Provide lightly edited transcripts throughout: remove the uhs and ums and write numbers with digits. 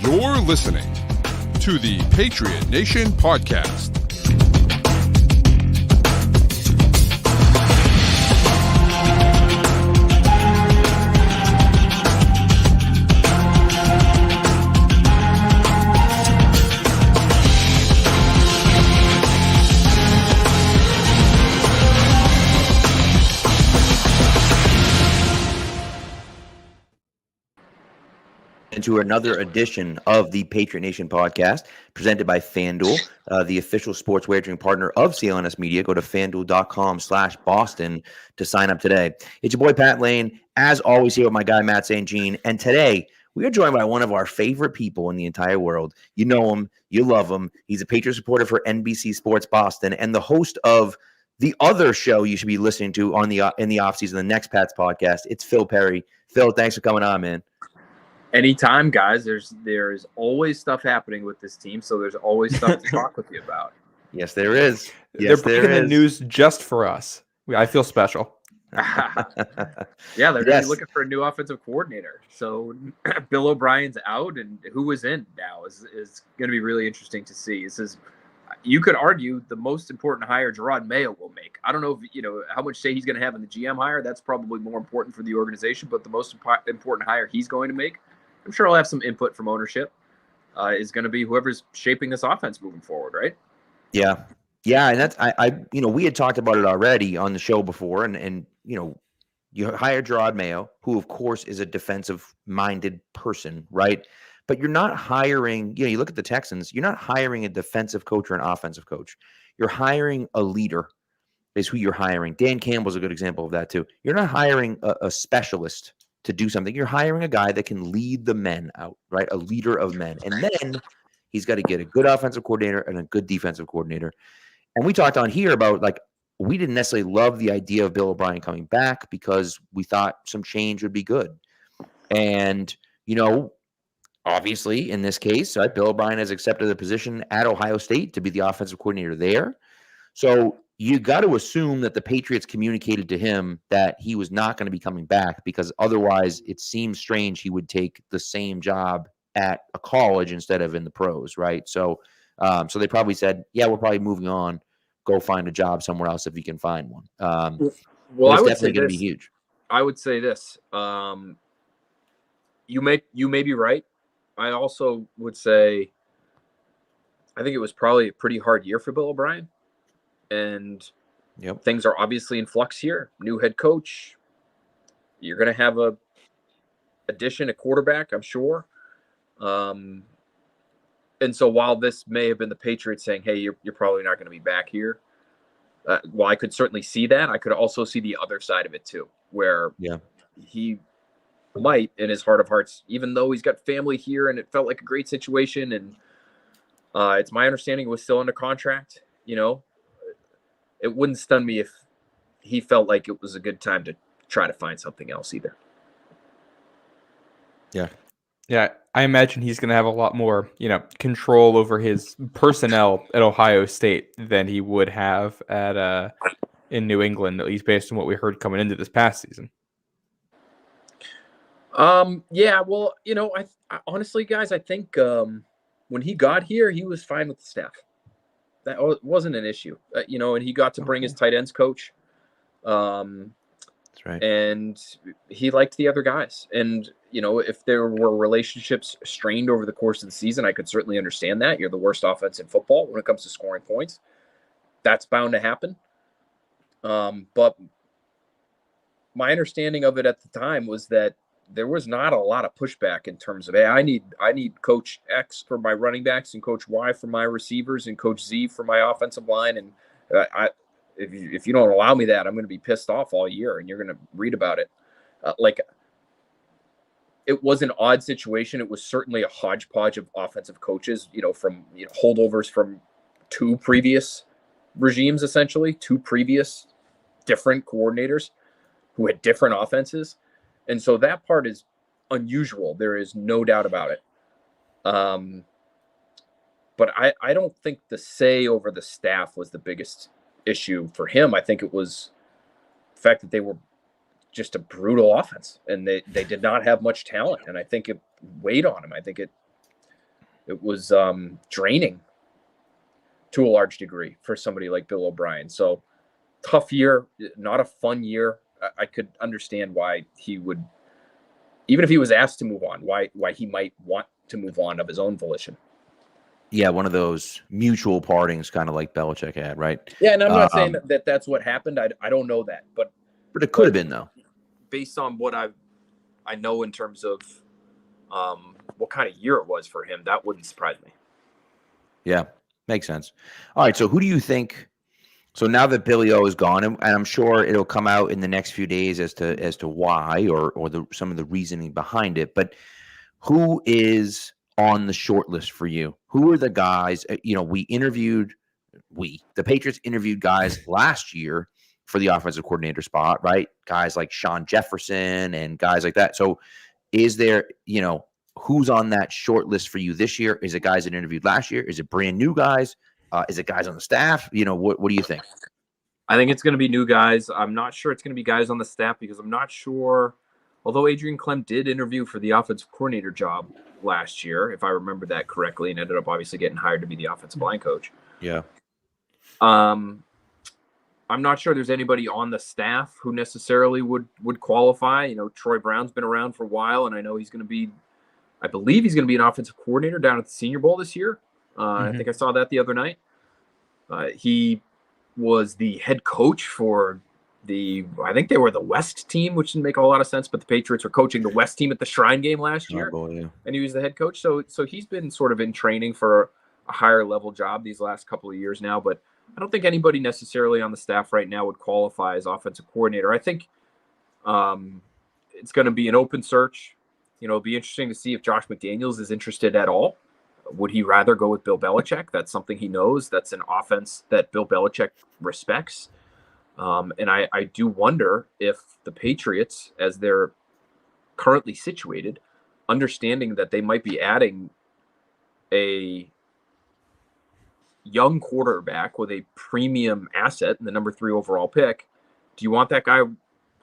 You're listening to the Patriot Nation Podcast. To another edition of the Patriot Nation podcast presented by FanDuel, the official sports wagering partner of CLNS Media. Go to fanduel.com/Boston to sign up today. It's your boy Pat Lane, as always, here with my guy Matt St. Jean. And today we are joined by one of our favorite people in the entire world. You know him, you love him. He's a Patriots reporter for NBC Sports Boston and the host of the other show you should be listening to on in the offseason, the Next Pats podcast. It's Phil Perry. Phil, thanks for coming on, man. Anytime, guys. There's always stuff happening with this team, so there's always stuff to talk with you about. Yes, there is. They're breaking the news just for us. I feel special. Yeah, they're going to be looking for a new offensive coordinator. So Bill O'Brien's out, and who is in now is going to be really interesting to see. This is, you could argue, the most important hire Gerard Mayo will make. I don't know if how much say he's going to have in the GM hire. That's probably more important for the organization, but the most important hire he's going to make, I'm sure I'll have some input from ownership, is going to be whoever's shaping this offense moving forward, right? Yeah. And that's, we had talked about it already on the show before, and you hired Gerard Mayo, who of course is a defensive-minded person, right? But you're not hiring, you look at the Texans, you're not hiring a defensive coach or an offensive coach. You're hiring a leader is who you're hiring. Dan Campbell's a good example of that too. You're not hiring a specialist to do something. You're hiring a guy that can lead the men out, right? A leader of men. And then he's got to get a good offensive coordinator and a good defensive coordinator. And we talked on here about, we didn't necessarily love the idea of Bill O'Brien coming back because we thought some change would be good. And, obviously in this case, Bill O'Brien has accepted the position at Ohio State to be the offensive coordinator there. So you got to assume that the Patriots communicated to him that he was not going to be coming back, because otherwise it seems strange he would take the same job at a college instead of in the pros, right? So so they probably said, yeah, we're probably moving on. Go find a job somewhere else if you can find one. Well, it's I would definitely going to be huge. I would say this. You may be right. I also would say I think it was probably a pretty hard year for Bill O'Brien. And things are obviously in flux here. New head coach. You're going to have a quarterback, I'm sure. And so while this may have been the Patriots saying, hey, you're probably not going to be back here, well, I could certainly see that. I could also see the other side of it too, where he might, in his heart of hearts, even though he's got family here and it felt like a great situation, and it's my understanding it was still under contract, it wouldn't stun me if he felt like it was a good time to try to find something else either. Yeah, I imagine he's going to have a lot more, control over his personnel at Ohio State than he would have at in New England, at least based on what we heard coming into this past season. Yeah, well, I honestly, guys, I think when he got here, he was fine with the staff. That wasn't an issue, and he got to bring his tight ends coach. That's right. And he liked the other guys. And, if there were relationships strained over the course of the season, I could certainly understand that. You're the worst offense in football when it comes to scoring points. That's bound to happen. But my understanding of it at the time was that there was not a lot of pushback in terms of, hey, I need Coach X for my running backs and Coach Y for my receivers and Coach Z for my offensive line. And if you don't allow me that, I'm going to be pissed off all year, and you're going to read about it. It was an odd situation. It was certainly a hodgepodge of offensive coaches, from holdovers from two previous regimes, essentially, two previous different coordinators who had different offenses. And so that part is unusual. There is no doubt about it. But I don't think the say over the staff was the biggest issue for him. I think it was the fact that they were just a brutal offense and they did not have much talent. And I think it weighed on him. I think it It was draining to a large degree for somebody like Bill O'Brien. So tough year, not a fun year. I could understand why he would, even if he was asked to move on, why he might want to move on of his own volition. Yeah, one of those mutual partings, kind of like Belichick had, right? Yeah, and I'm not saying that that's what happened. I don't know that, but it could have been, though. Based on what I know in terms of what kind of year it was for him, that wouldn't surprise me. Yeah, makes sense. All right, so who do you think? So now that Billy O is gone, and I'm sure it'll come out in the next few days as to why or some of the reasoning behind it. But who is on the short list for you? Who are the guys? The Patriots interviewed guys last year for the offensive coordinator spot, right? Guys like Sean Jefferson and guys like that. So is there, who's on that short list for you this year? Is it guys that interviewed last year? Is it brand new guys? Is it guys on the staff? What do you think? I think it's going to be new guys. I'm not sure it's going to be guys on the staff because I'm not sure. Although Adrian Clem did interview for the offensive coordinator job last year, if I remember that correctly, and ended up obviously getting hired to be the offensive line coach. Yeah. I'm not sure there's anybody on the staff who necessarily would qualify. Troy Brown's been around for a while, and I know I believe he's going to be an offensive coordinator down at the Senior Bowl this year. I think I saw that the other night. He was the head coach for I think they were the West team, which didn't make a whole lot of sense, but the Patriots were coaching the West team at the Shrine game last year. Oh, boy, yeah. And he was the head coach. So he's been sort of in training for a higher level job these last couple of years now, but I don't think anybody necessarily on the staff right now would qualify as offensive coordinator. I think it's going to be an open search. It'll be interesting to see if Josh McDaniels is interested at all. Would he rather go with Bill Belichick? That's something he knows. That's an offense that Bill Belichick respects. And I do wonder if the Patriots, as they're currently situated, understanding that they might be adding a young quarterback with a premium asset and the number 3 overall pick, do you want that guy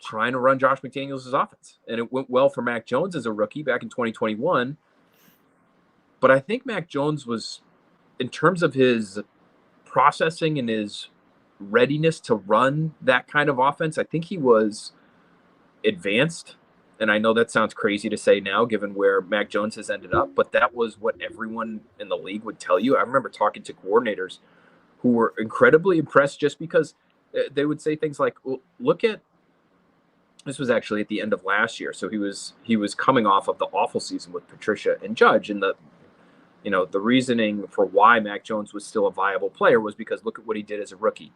trying to run Josh McDaniels' offense? And it went well for Mac Jones as a rookie back in 2021. But I think Mac Jones was, in terms of his processing and his readiness to run that kind of offense, I think he was advanced. And I know that sounds crazy to say now, given where Mac Jones has ended up, but that was what everyone in the league would tell you. I remember talking to coordinators who were incredibly impressed just because they would say things like, well, look at, this was actually at the end of last year. So he was coming off of the awful season with Patricia and Judge, and the reasoning for why Mac Jones was still a viable player was because look at what he did as a rookie.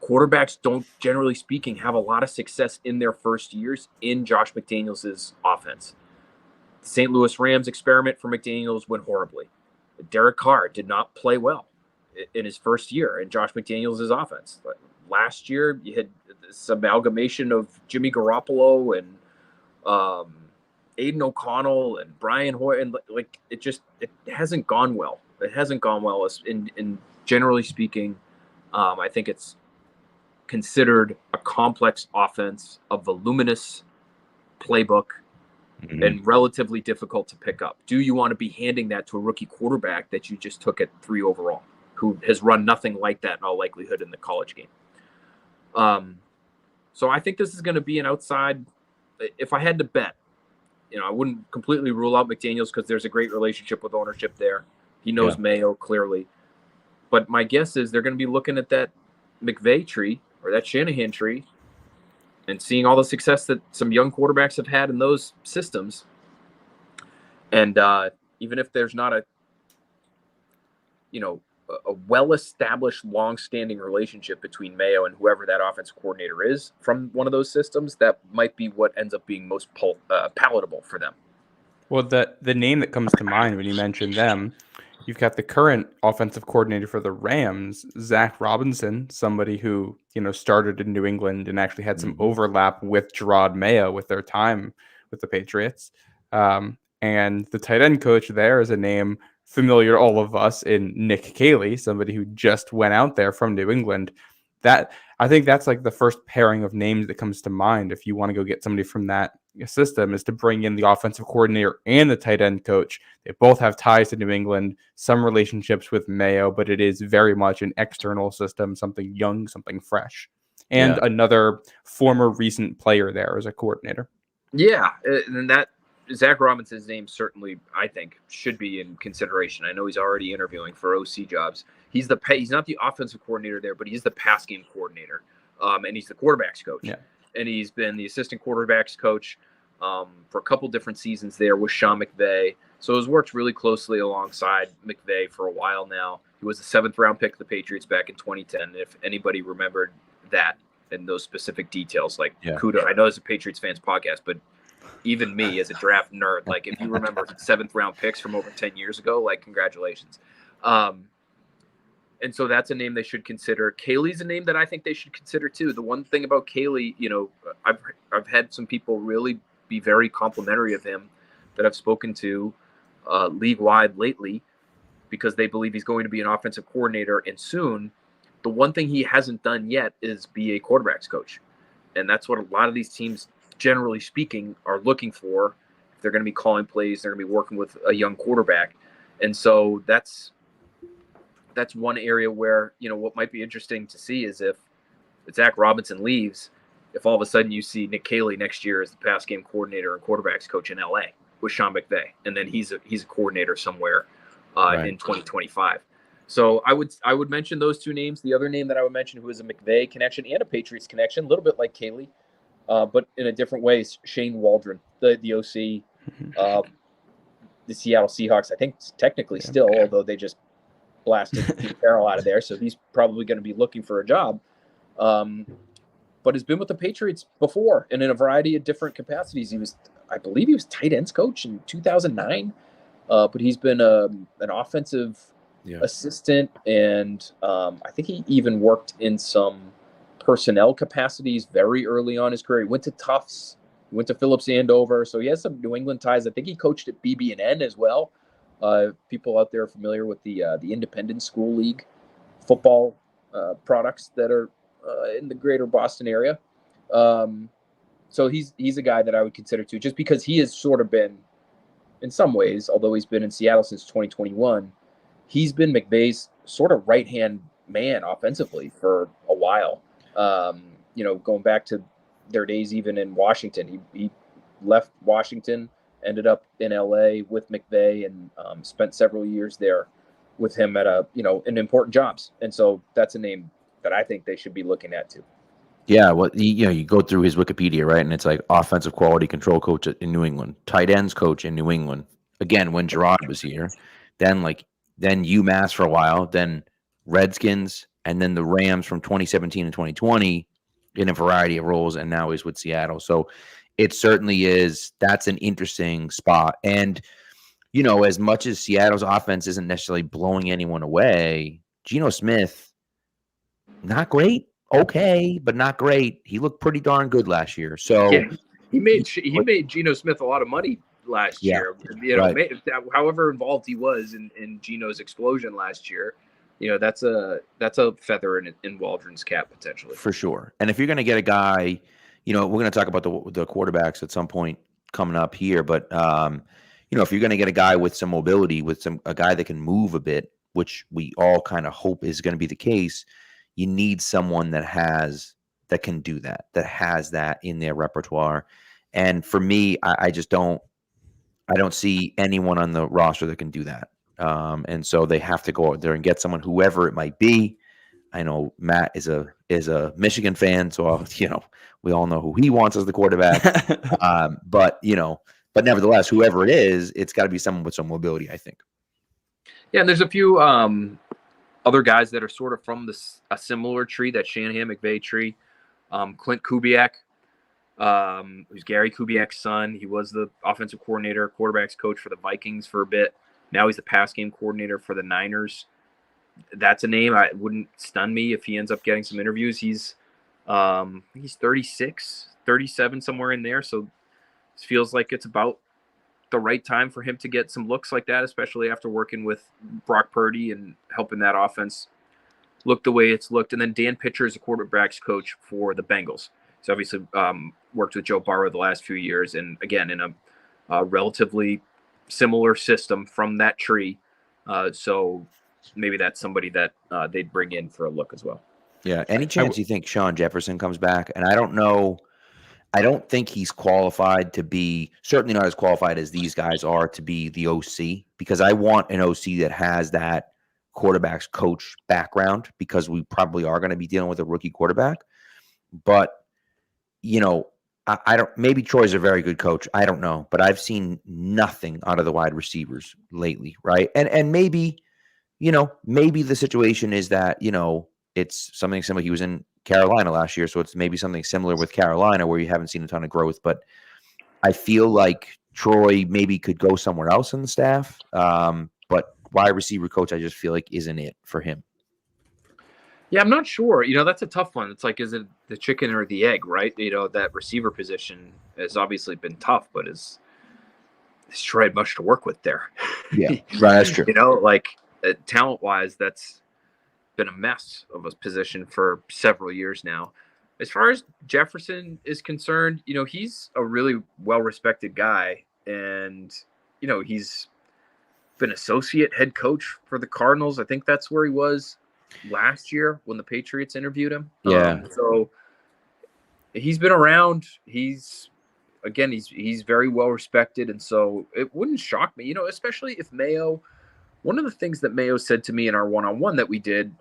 Quarterbacks don't, generally speaking, have a lot of success in their first years in Josh McDaniels' offense. The St. Louis Rams experiment for McDaniels went horribly. Derek Carr did not play well in his first year in Josh McDaniels' offense. But last year, you had this amalgamation of Jimmy Garoppolo and Aiden O'Connell and Brian Hoyer, and it hasn't gone well. It hasn't gone well. In generally speaking, I think it's considered a complex offense, a voluminous playbook, and relatively difficult to pick up. Do you want to be handing that to a rookie quarterback that you just took at 3 overall, who has run nothing like that in all likelihood in the college game? So I think this is going to be an outside. If I had to bet, I wouldn't completely rule out McDaniels because there's a great relationship with ownership there. He knows Mayo clearly. But my guess is they're going to be looking at that McVay tree or that Shanahan tree and seeing all the success that some young quarterbacks have had in those systems. And even if there's not a well-established, long-standing relationship between Mayo and whoever that offensive coordinator is from one of those systems, that might be what ends up being most palatable for them. Well, the name that comes to mind when you mention them, you've got the current offensive coordinator for the Rams, Zach Robinson, somebody who, started in New England and actually had some overlap with Gerard Mayo with their time with the Patriots. And the tight end coach there is a name familiar to all of us in Nick Caley, somebody who just went out there from New England. That I think that's like the first pairing of names that comes to mind if you want to go get somebody from that system is to bring in the offensive coordinator and the tight end coach. They both have ties to New England, some relationships with Mayo, but it is very much an external system, something young, something fresh. And another former recent player there as a coordinator. Yeah, and that Zach Robinson's name certainly, I think, should be in consideration. I know he's already interviewing for OC jobs. He's not the offensive coordinator there, but he's the pass game coordinator, and he's the quarterbacks coach. Yeah. And he's been the assistant quarterbacks coach for a couple different seasons there with Sean McVay. So he's worked really closely alongside McVay for a while now. He was the 7th round pick of the Patriots back in 2010. If anybody remembered that and those specific details, like kudos. I know it's a Patriots fans podcast, but even me as a draft nerd, like if you remember 7th round picks from over 10 years ago, like congratulations. And so that's a name they should consider. Kaylee's a name that I think they should consider too. The one thing about Kaylee, I've had some people really be very complimentary of him that I've spoken to league-wide lately because they believe he's going to be an offensive coordinator and soon. The one thing he hasn't done yet is be a quarterbacks coach. And that's what a lot of these teams, generally speaking, are looking for. If they're going to be calling plays, they're going to be working with a young quarterback. And so that's one area where, what might be interesting to see is if Zach Robinson leaves, if all of a sudden you see Nick Caley next year as the pass game coordinator and quarterbacks coach in LA with Sean McVay, and then he's a coordinator somewhere in 2025. So I would mention those two names. The other name that I would mention, who is a McVay connection and a Patriots connection, a little bit like Caley, but in a different way, is Shane Waldron, the OC, the Seattle Seahawks. I think technically still, although they just blasted Pete Carroll out of there, so he's probably going to be looking for a job. But has been with the Patriots before and in a variety of different capacities. I believe he was tight ends coach in 2009, but he's been an offensive assistant, and I think he even worked in some personnel capacities very early on in his career. He went to Tufts, he went to Phillips Andover, so he has some New England ties. I think he coached at BB&N as well. People out there are familiar with the Independent School League football products that are in the greater Boston area. So he's a guy that I would consider too, just because he has sort of been, in some ways, although he's been in Seattle since 2021, he's been McVay's sort of right-hand man offensively for a while. Going back to their days even in Washington, he left Washington, ended up in LA with McVay, and spent several years there with him at in important jobs. And so that's a name that I think they should be looking at too. Yeah, well, you go through his Wikipedia, right, and it's like offensive quality control coach in New England, tight ends coach in New England. Again, when Gerard was here, then UMass for a while, then Redskins, and then the Rams from 2017 and 2020 in a variety of roles, and now he's with Seattle. So it certainly is. That's an interesting spot. And, as much as Seattle's offense isn't necessarily blowing anyone away, Geno Smith, not great. Okay, but not great. He looked pretty darn good last year. So yeah, he made Geno Smith a lot of money last year. Right. However involved he was in Geno's explosion last year, that's a feather in Waldron's cap potentially. For sure. And if you're going to get a guy, we're going to talk about the quarterbacks at some point coming up here, but if you're going to get a guy with some mobility, a guy that can move a bit, which we all kind of hope is going to be the case, you need someone that can do that has that in their repertoire. And for me, I don't see anyone on the roster that can do that. And so they have to go out there and get someone, whoever it might be. I know Matt is a Michigan fan, so we all know who he wants as the quarterback. But nevertheless, whoever it is, it's got to be someone with some mobility, I think. Yeah, and there's a few other guys that are sort of from a similar tree, that Shanahan McVay tree. Clint Kubiak, who's Gary Kubiak's son. He was the offensive coordinator, quarterbacks coach for the Vikings for a bit. Now he's the pass game coordinator for the Niners. That's a name. It wouldn't stun me if he ends up getting some interviews. He's 36, 37, somewhere in there. So it feels like it's about the right time for him to get some looks like that, especially after working with Brock Purdy and helping that offense look the way it's looked. And then Dan Pitcher is a quarterbacks coach for the Bengals. He's obviously worked with Joe Burrow the last few years, and again in a relatively similar system from that tree. So maybe that's somebody that they'd bring in for a look as well. Yeah. Any chance you think Sean Jefferson comes back? And I don't know. I don't think he's qualified to be, certainly not as qualified as these guys are to be the OC, because I want an OC that has that quarterback's coach background, because we probably are going to be dealing with a rookie quarterback. But, I don't, maybe Troy's a very good coach. I don't know, but I've seen nothing out of the wide receivers lately. Right. And maybe, maybe the situation is that, it's something similar. He was in Carolina last year, so it's maybe something similar with Carolina where you haven't seen a ton of growth. But I feel like Troy maybe could go somewhere else in the staff. But wide receiver coach, I just feel like isn't it for him. Yeah, I'm not sure. That's a tough one. It's like, is it the chicken or the egg, right? That receiver position has obviously been tough, but has Troy had much to work with there. Yeah, right. That's true. Talent-wise, that's been a mess of a position for several years now. As far as Jefferson is concerned, he's a really well-respected guy, and he's been associate head coach for the Cardinals. I think that's where he was last year when the Patriots interviewed him. Yeah. So he's been around. He's very well-respected, and so it wouldn't shock me, especially if Mayo. One of the things that Mayo said to me in our one-on-one that we did,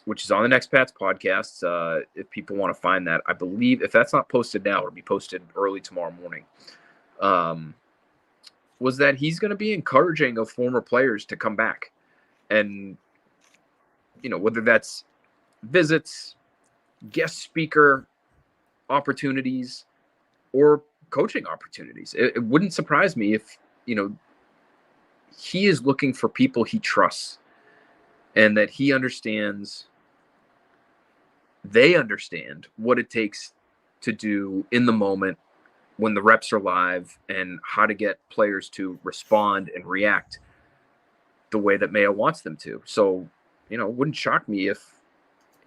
which is on the Expats podcast, if people want to find that, I believe if that's not posted now, it'll be posted early tomorrow morning, was that he's going to be encouraging of former players to come back. And, whether that's visits, guest speaker opportunities, or coaching opportunities. It wouldn't surprise me if, he is looking for people he trusts, and that he understands, they understand what it takes to do in the moment when the reps are live, and how to get players to respond and react the way that Mayo wants them to. So, it wouldn't shock me if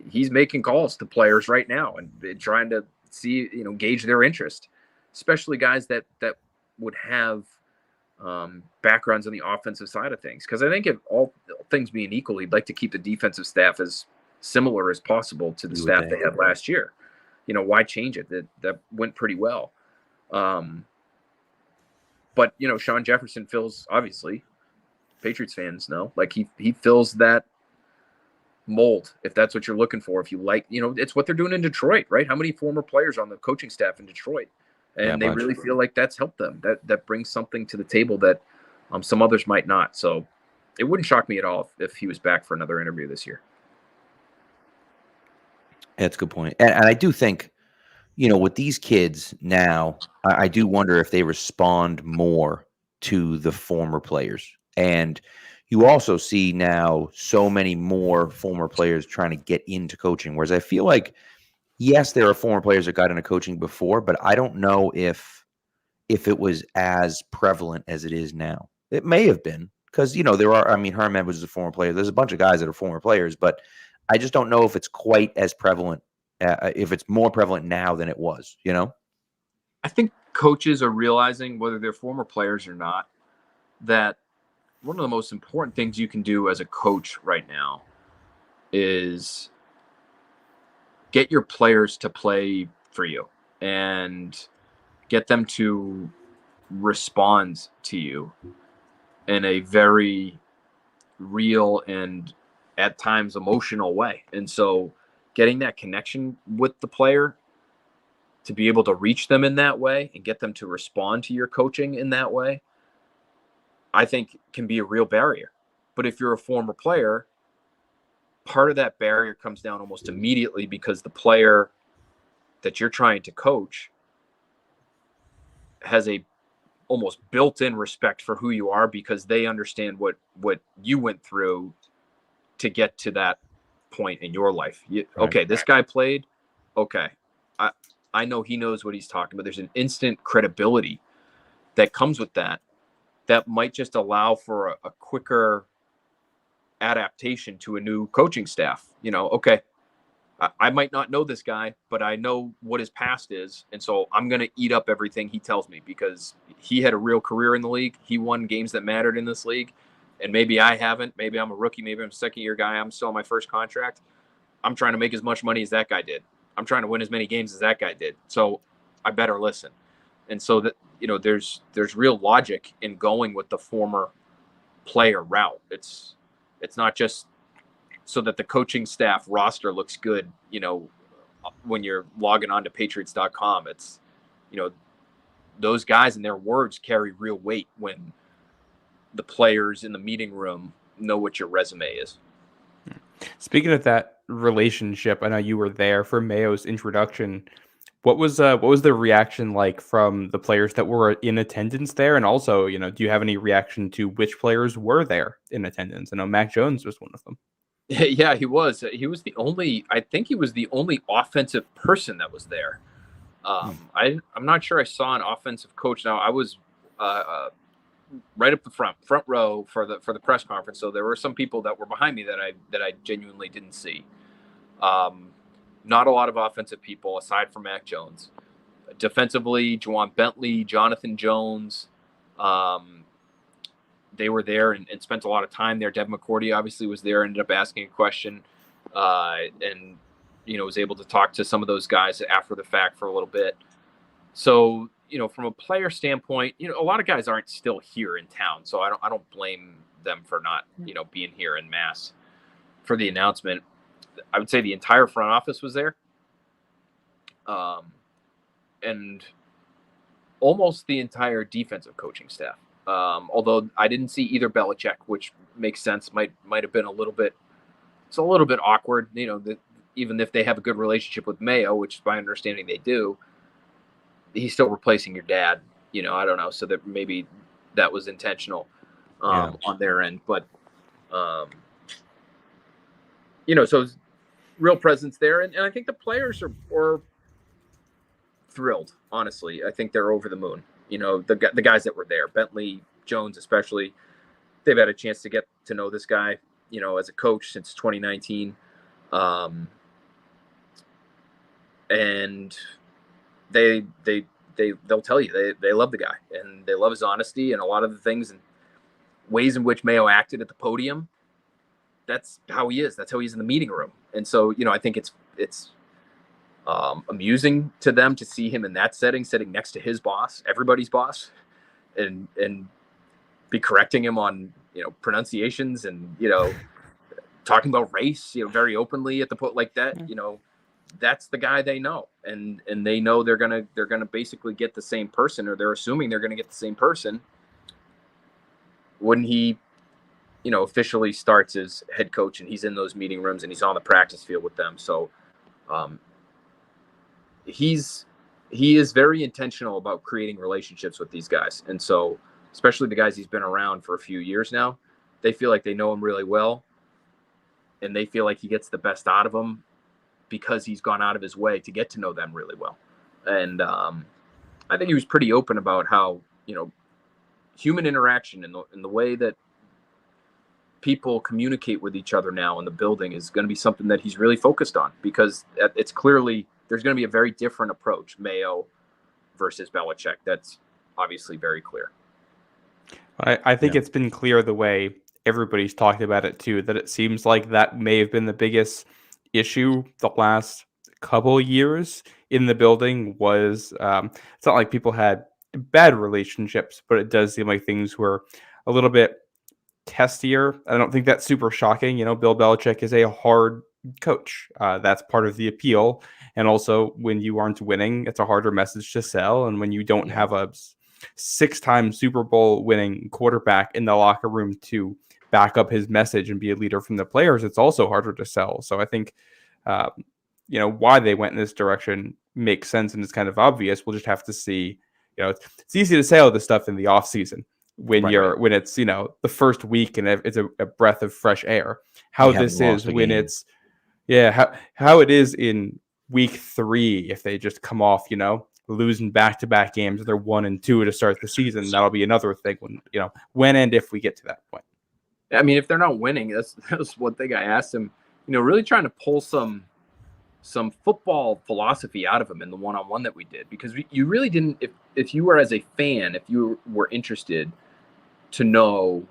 he's making calls to players right now and trying to see, gauge their interest, especially guys that would have backgrounds on the offensive side of things. Because I think if all things being equal, he'd like to keep the defensive staff as similar as possible to the staff they had last year. Why change it? That went pretty well. But Sean Jefferson fills, obviously, Patriots fans know, like he fills that mold, if that's what you're looking for. If you like, it's what they're doing in Detroit, right? How many former players on the coaching staff in Detroit? And they really feel like that's helped them. That brings something to the table that some others might not. So it wouldn't shock me at all if he was back for another interview this year. That's a good point. And I do think, with these kids now, I do wonder if they respond more to the former players. And you also see now so many more former players trying to get into coaching, whereas I feel like, yes, there are former players that got into coaching before, but I don't know if it was as prevalent as it is now. It may have been, because, there are, Herm Edwards is a former player. There's a bunch of guys that are former players, but I just don't know if it's quite as prevalent, if it's more prevalent now than it was, I think coaches are realizing, whether they're former players or not, that one of the most important things you can do as a coach right now is get your players to play for you and get them to respond to you in a very real and at times emotional way. And so getting that connection with the player, to be able to reach them in that way and get them to respond to your coaching in that way, I think can be a real barrier. But if you're a former player, part of that barrier comes down almost immediately, because the player that you're trying to coach has a almost built-in respect for who you are, because they understand what you went through to get to that point in your life. Okay, this guy played. Okay, I know he knows what he's talking about. There's an instant credibility that comes with that might just allow for a quicker adaptation to a new coaching staff. Okay, I might not know this guy, but I know what his past is. And so I'm going to eat up everything he tells me because he had a real career in the league. He won games that mattered in this league. And maybe I haven't. Maybe I'm a rookie. Maybe I'm a second-year guy. I'm still on my first contract. I'm trying to make as much money as that guy did. I'm trying to win as many games as that guy did. So I better listen. And so that, there's real logic in going with the former player route. It's not just so that the coaching staff roster looks good, when you're logging on to Patriots.com. It's, those guys and their words carry real weight when the players in the meeting room know what your resume is. Speaking of that relationship, I know you were there for Mayo's introduction. What was the reaction like from the players that were in attendance there? And also, do you have any reaction to which players were there in attendance? I know Mac Jones was one of them. Yeah, he was. I think he was the only offensive person that was there. I'm not sure I saw an offensive coach. Now I was right up the front row for the press conference. So there were some people that were behind me that I genuinely didn't see. Not a lot of offensive people aside from Mac Jones. Defensively, Juwan Bentley, Jonathan Jones, they were there and spent a lot of time there. Devin McCourty obviously was there, ended up asking a question, and was able to talk to some of those guys after the fact for a little bit. So, from a player standpoint, a lot of guys aren't still here in town, so I don't blame them for not, being here en masse for the announcement. I would say the entire front office was there, and almost the entire defensive coaching staff. Although I didn't see either Belichick, which makes sense. Might have been a little bit awkward. Even if they have a good relationship with Mayo, which is my understanding they do, he's still replacing your dad. I don't know. So that maybe that was intentional on their end, but so real presence there, and I think the players are thrilled. Honestly, I think they're over the moon. The guys that were there, Bentley, Jones especially, they've had a chance to get to know this guy, as a coach since 2019. And they'll tell you they love the guy and they love his honesty and a lot of the things and ways in which Mayo acted at the podium. That's how he is. That's how he's in the meeting room. And so, I think it's amusing to them to see him in that setting, sitting next to his boss, everybody's boss, and be correcting him on, pronunciations and, talking about race, very openly at the put like that. That's the guy they know. And they know they're going to basically get the same person, or they're assuming they're going to get the same person when he, officially starts as head coach and he's in those meeting rooms and he's on the practice field with them. So, he is very intentional about creating relationships with these guys. And so, especially the guys he's been around for a few years now, they feel like they know him really well and they feel like he gets the best out of them because he's gone out of his way to get to know them really well. And I think he was pretty open about how, human interaction and the way that people communicate with each other now in the building is going to be something that he's really focused on, because it's clearly there's going to be a very different approach, Mayo versus Belichick. That's obviously very clear. I think it's been clear the way everybody's talked about it too, that it seems like that may have been the biggest issue the last couple years in the building was it's not like people had bad relationships, but it does seem like things were a little bit testier. I don't think that's super shocking. Bill Belichick is a hard coach. That's part of the appeal. And also when you aren't winning, it's a harder message to sell. And when you don't have a 6-time Super Bowl winning quarterback in the locker room to back up his message and be a leader from the players, it's also harder to sell. So I think, why they went in this direction makes sense. And it's kind of obvious. We'll just have to see, it's easy to say all this stuff in the off season when when it's, the first week and it's a breath of fresh air, how this is when it's, how it is in week 3, if they just come off, losing back-to-back games, they're 1-2 to start the season. That'll be another thing when and if we get to that point. I mean, if they're not winning, that was one thing I asked him, really trying to pull some some football philosophy out of him in the one-on-one that we did, because you really didn't, if you were as a fan, if you were interested to know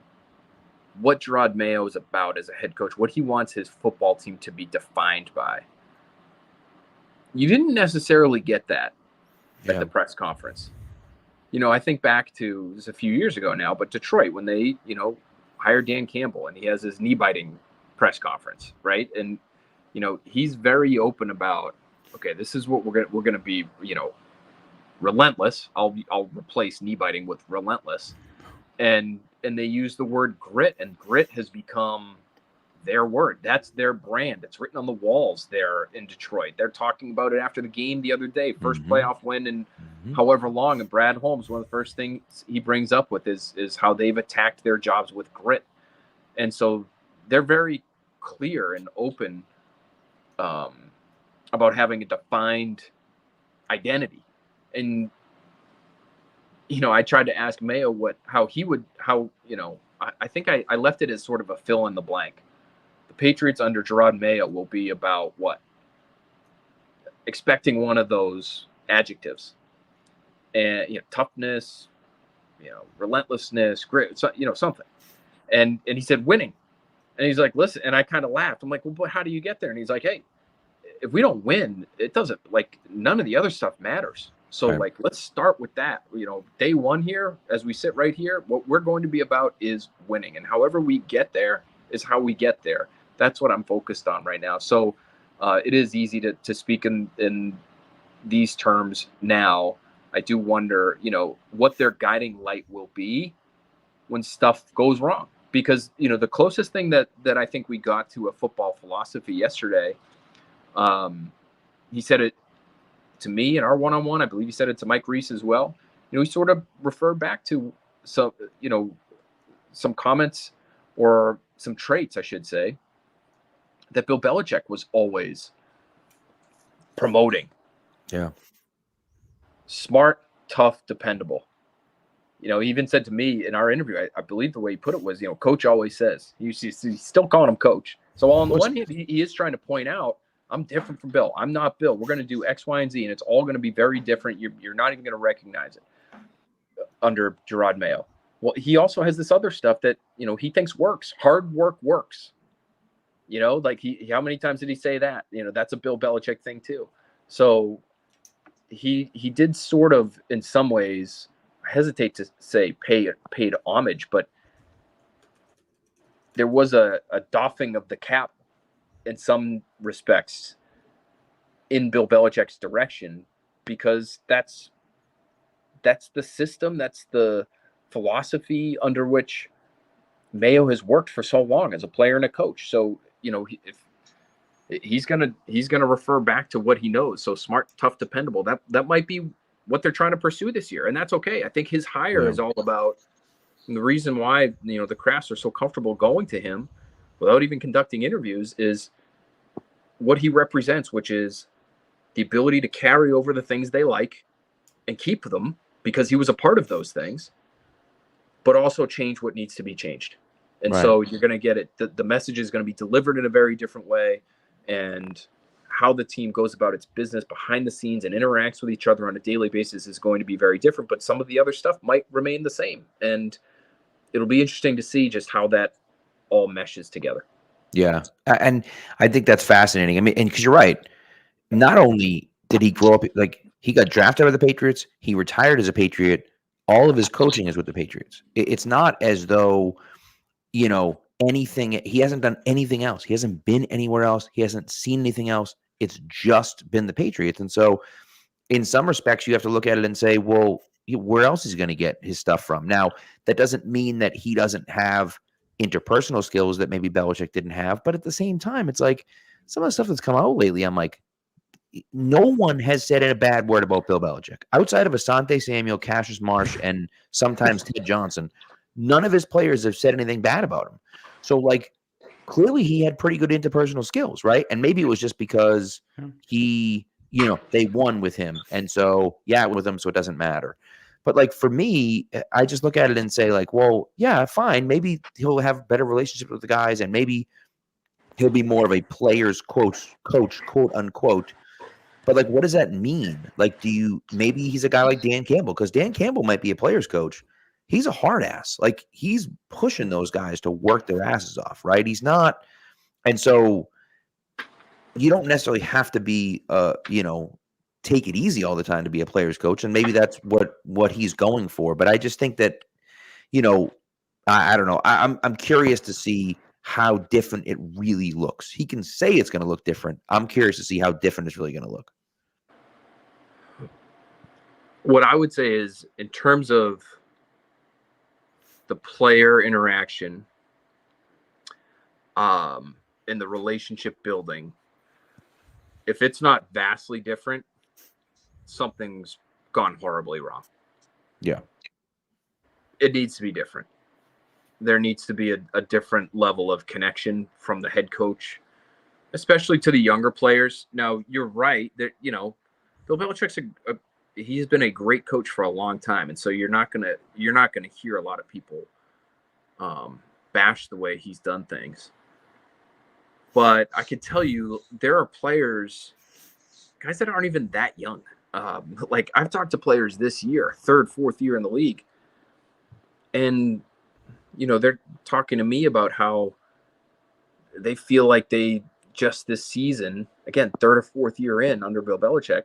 what Gerard Mayo is about as a head coach, what he wants his football team to be defined by, you didn't necessarily get that at the press conference. I think back to, this a few years ago now, but Detroit, when they, hired Dan Campbell and he has his knee biting press conference, right? And, he's very open about, okay, this is what we're going to be, relentless. I'll replace knee biting with relentless. And they use the word grit, and grit has become their word. That's their brand. It's written on the walls there in Detroit. They're talking about it after the game the other day, first playoff win in however long. And Brad Holmes, one of the first things he brings up with is how they've attacked their jobs with grit. And so they're very clear and open about having a defined identity. And I tried to ask Mayo I think I left it as sort of a fill in the blank. The Patriots under Gerard Mayo will be about what? Expecting one of those adjectives. And toughness, relentlessness, grit, something. And he said winning. And he's like, listen, and I kind of laughed. I'm like, well, but how do you get there? And he's like, hey, if we don't win, it doesn't, none of the other stuff matters. So let's start with that. Day one here, as we sit right here, what we're going to be about is winning. And however we get there is how we get there. That's what I'm focused on right now. So it is easy to speak in these terms now. I do wonder, what their guiding light will be when stuff goes wrong. Because, the closest thing that I think we got to a football philosophy yesterday, he said it to me in our one-on-one. I believe he said it to Mike Reese as well. He sort of referred back to some comments or some traits, I should say, that Bill Belichick was always promoting. Yeah. Smart, tough, dependable. He even said to me in our interview, I believe the way he put it was, coach always says. He's still calling him coach. So on the one hand, he is trying to point out, I'm different from Bill. I'm not Bill. We're going to do X, Y, and Z, and it's all going to be very different. You're not even going to recognize it under Gerard Mayo. Well, he also has this other stuff that, he thinks works. Hard work works. How many times did he say that? That's a Bill Belichick thing too. So he did sort of, in some ways, I hesitate to say paid homage, but there was a doffing of the cap in some respects in Bill Belichick's direction, because that's the system, that's the philosophy under which Mayo has worked for so long as a player and a coach. So, if he's gonna refer back to what he knows. So smart, tough, dependable. That might be what they're trying to pursue this year, and that's okay. I think his hire is all about, and the reason why the Crafts are so comfortable going to him without even conducting interviews is what he represents, which is the ability to carry over the things they like and keep them because he was a part of those things, but also change what needs to be changed. And so you're going to get it. The message is going to be delivered in a very different way, and how the team goes about its business behind the scenes and interacts with each other on a daily basis is going to be very different, but some of the other stuff might remain the same. And it'll be interesting to see just how that all meshes together. Yeah. And I think that's fascinating. I mean, and because you're right, not only did he grow up, he got drafted by the Patriots, he retired as a Patriot, all of his coaching is with the Patriots. It's not as though, anything, he hasn't done anything else. He hasn't been anywhere else. He hasn't seen anything else. It's just been the Patriots. And so in some respects, you have to look at it and say, well, where else is he going to get his stuff from? Now, that doesn't mean that he doesn't have interpersonal skills that maybe Belichick didn't have. But at the same time, it's like some of the stuff that's come out lately, I'm like, no one has said a bad word about Bill Belichick. Outside of Asante Samuel, Cassius Marsh, and sometimes Ted Johnson, none of his players have said anything bad about him. So, clearly he had pretty good interpersonal skills, right? And maybe it was just because they won with him. And so, with him, so it doesn't matter. But for me, I just look at it and say well, yeah, fine. Maybe he'll have better relationships with the guys, and maybe he'll be more of a player's coach, quote unquote. But like, what does that mean? Like, maybe he's a guy like Dan Campbell, because Dan Campbell might be a player's coach. He's a hard ass. Like, he's pushing those guys to work their asses off, right? He's not. And so you don't necessarily have to be, take it easy all the time to be a player's coach. And maybe that's what he's going for. But I just think that, I don't know. I'm curious to see how different it really looks. He can say it's going to look different. I'm curious to see how different it's really going to look. What I would say is, in terms of the player interaction, and the relationship building, if it's not vastly different, something's gone horribly wrong. Yeah. It needs to be different. There needs to be a different level of connection from the head coach, especially to the younger players. Now, you're right that, Bill Belichick's he's been a great coach for a long time. And so you're not going to hear a lot of people bash the way he's done things. But I can tell you, there are players, guys that aren't even that young. Like, I've talked to players this year, third, fourth year in the league, and they're talking to me about how they feel like they just this season, again, third or fourth year in under Bill Belichick,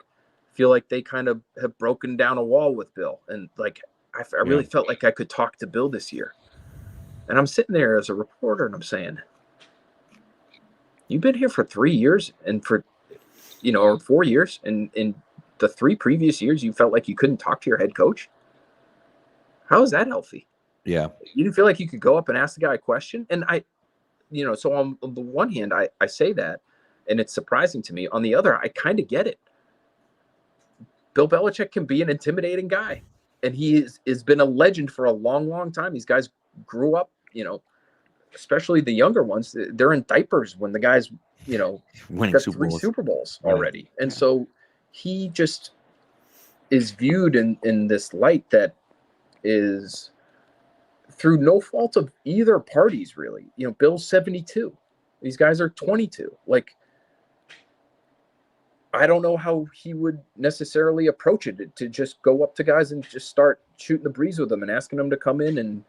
feel like they kind of have broken down a wall with Bill. And like, I really felt like I could talk to Bill this year. And I'm sitting there as a reporter and I'm saying, you've been here for 3 years and or 4 years. And in the 3 previous years, you felt like you couldn't talk to your head coach. How is that healthy? Yeah. You didn't feel like you could go up and ask the guy a question? And so on the one hand, I say that, and it's surprising to me. On the other, I kind of get it. Bill Belichick can be an intimidating guy, and he has been a legend for a long, long time. These guys grew up, especially the younger ones, they're in diapers when the guys, winning got Super 3 Bowls. Super Bowls already. And so he just is viewed in this light that is through no fault of either parties, really. Bill's 72. These guys are 22. Like, I don't know how he would necessarily approach it, to just go up to guys and just start shooting the breeze with them and asking them to come in and,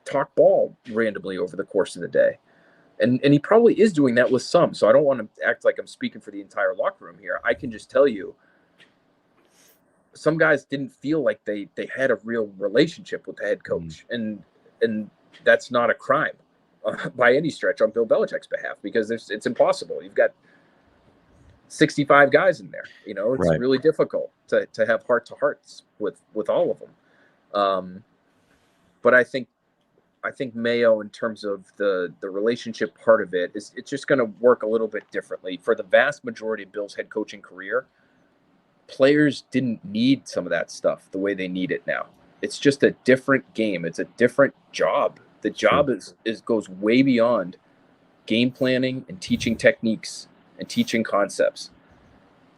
talk ball randomly over the course of the day. And he probably is doing that with some. So I don't want to act like I'm speaking for the entire locker room here. I can just tell you, some guys didn't feel like they had a real relationship with the head coach. And that's not a crime by any stretch on Bill Belichick's behalf, because it's impossible. You've got 65 guys in there. It's Right. really difficult to have heart-to-hearts with all of them. But I think Mayo, in terms of the relationship part of it, it's just going to work a little bit differently. For the vast majority of Bill's head coaching career, players didn't need some of that stuff the way they need it now. It's just a different game. It's a different job. The job goes way beyond game planning and teaching techniques and teaching concepts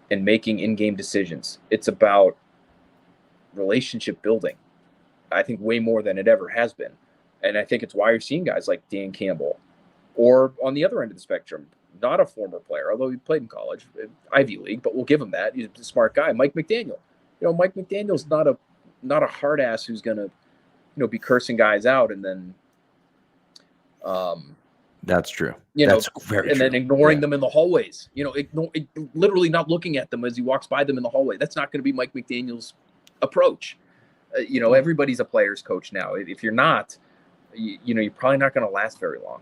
and making in-game decisions. It's about relationship building, I think, way more than it ever has been. And I think it's why you're seeing guys like Dan Campbell, or on the other end of the spectrum, not a former player, although he played in college, Ivy League, but we'll give him that. He's a smart guy. Mike McDaniel. Mike McDaniel's not a hard ass who's going to, be cursing guys out and then, That's true. That's very and true. then ignoring them in the hallways. Literally not looking at them as he walks by them in the hallway. That's not going to be Mike McDaniel's approach. Everybody's a player's coach now. If you're not, you're probably not going to last very long.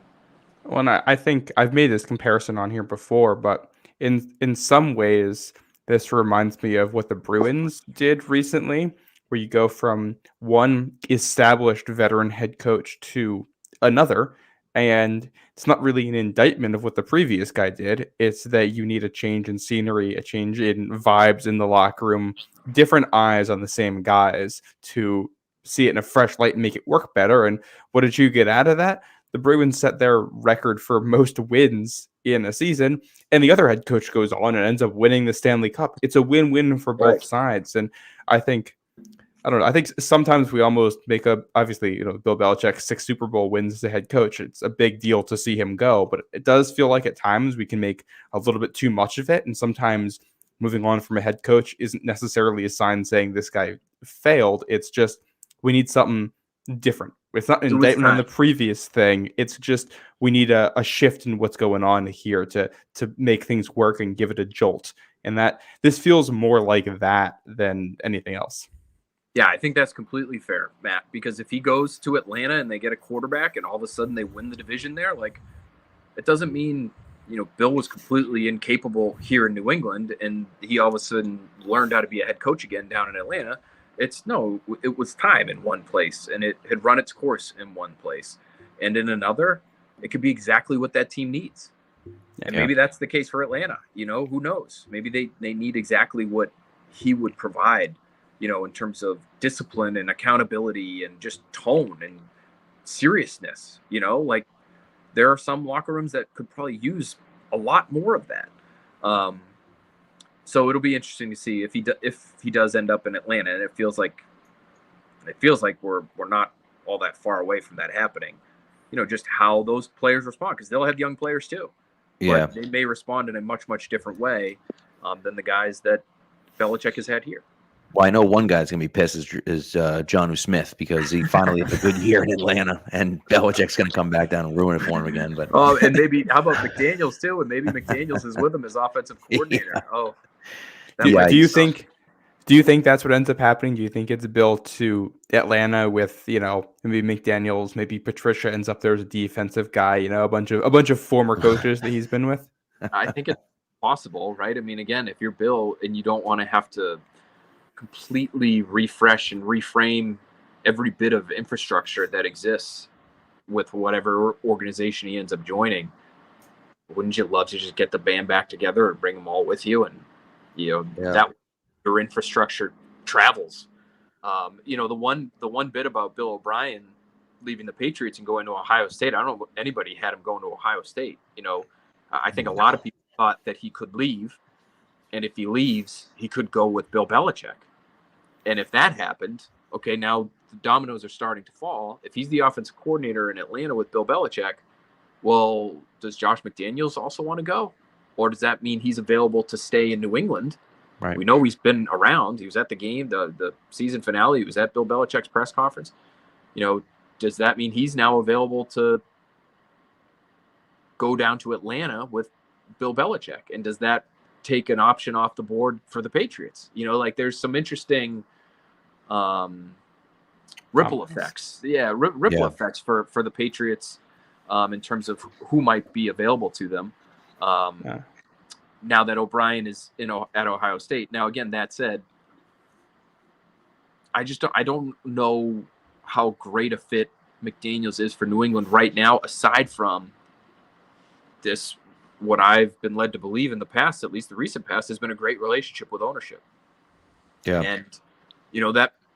Well, and I think I've made this comparison on here before, but in some ways, this reminds me of what the Bruins did recently, where you go from one established veteran head coach to another, and it's not really an indictment of what the previous guy did. It's that you need a change in scenery, a change in vibes in the locker room, different eyes on the same guys to see it in a fresh light and make it work better. And what did you get out of that? The Bruins set their record for most wins in a season, and the other head coach goes on and ends up winning the Stanley Cup. It's a win-win for both sides. And I think I don't know. I think sometimes we almost make obviously, Bill Belichick 6 Super Bowl wins as a head coach. It's a big deal to see him go, but it does feel like at times we can make a little bit too much of it. And sometimes moving on from a head coach isn't necessarily a sign saying this guy failed. It's just, we need something different. It's not an indictment on the previous thing. It's just, we need a shift in what's going on here to make things work and give it a jolt. And that this feels more like that than anything else. Yeah, I think that's completely fair, Matt, because if he goes to Atlanta and they get a quarterback and all of a sudden they win the division there, like, it doesn't mean, Bill was completely incapable here in New England and he all of a sudden learned how to be a head coach again down in Atlanta. It was time in one place and it had run its course in one place. And in another, it could be exactly what that team needs. And maybe that's the case for Atlanta. Who knows? Maybe they need exactly what he would provide, in terms of discipline and accountability and just tone and seriousness. Like, there are some locker rooms that could probably use a lot more of that. So it'll be interesting to see if he does end up in Atlanta, and it feels like we're not all that far away from that happening. Just how those players respond, because they'll have young players too. Yeah, but they may respond in a much, much different way than the guys that Belichick has had here. Well, I know one guy's going to be pissed is Jonnu Smith, because he finally had a good year in Atlanta, and Belichick's going to come back down and ruin it for him again. But and maybe how about McDaniels too? And maybe McDaniels is with him as offensive coordinator. Yeah. Oh, do you think that's what ends up happening? Do you think it's built to Atlanta with maybe McDaniels, maybe Patricia ends up there as a defensive guy? A bunch of former coaches that he's been with. I think it's possible, right? I mean, again, if you're Bill and you don't want to have to completely refresh and reframe every bit of infrastructure that exists with whatever organization he ends up joining, wouldn't you love to just get the band back together and bring them all with you? And that your infrastructure travels. The one bit about Bill O'Brien leaving the Patriots and going to Ohio State, I don't know if anybody had him going to Ohio State. I think a lot of people thought that he could leave, and if he leaves, he could go with Bill Belichick. And if that happened, okay, now the dominoes are starting to fall. If he's the offensive coordinator in Atlanta with Bill Belichick, well, does Josh McDaniels also want to go? Or does that mean he's available to stay in New England? Right. We know he's been around. He was at the game, the season finale. He was at Bill Belichick's press conference. Does that mean he's now available to go down to Atlanta with Bill Belichick? And does that take an option off the board for the Patriots? There's some interesting ripple effects. Yeah, ripple effects for the Patriots in terms of who might be available to them. Now that O'Brien is at Ohio State. Now, again, that said, I don't know how great a fit McDaniels is for New England right now, aside from this, what I've been led to believe in the past, at least the recent past, has been a great relationship with ownership. Yeah. And,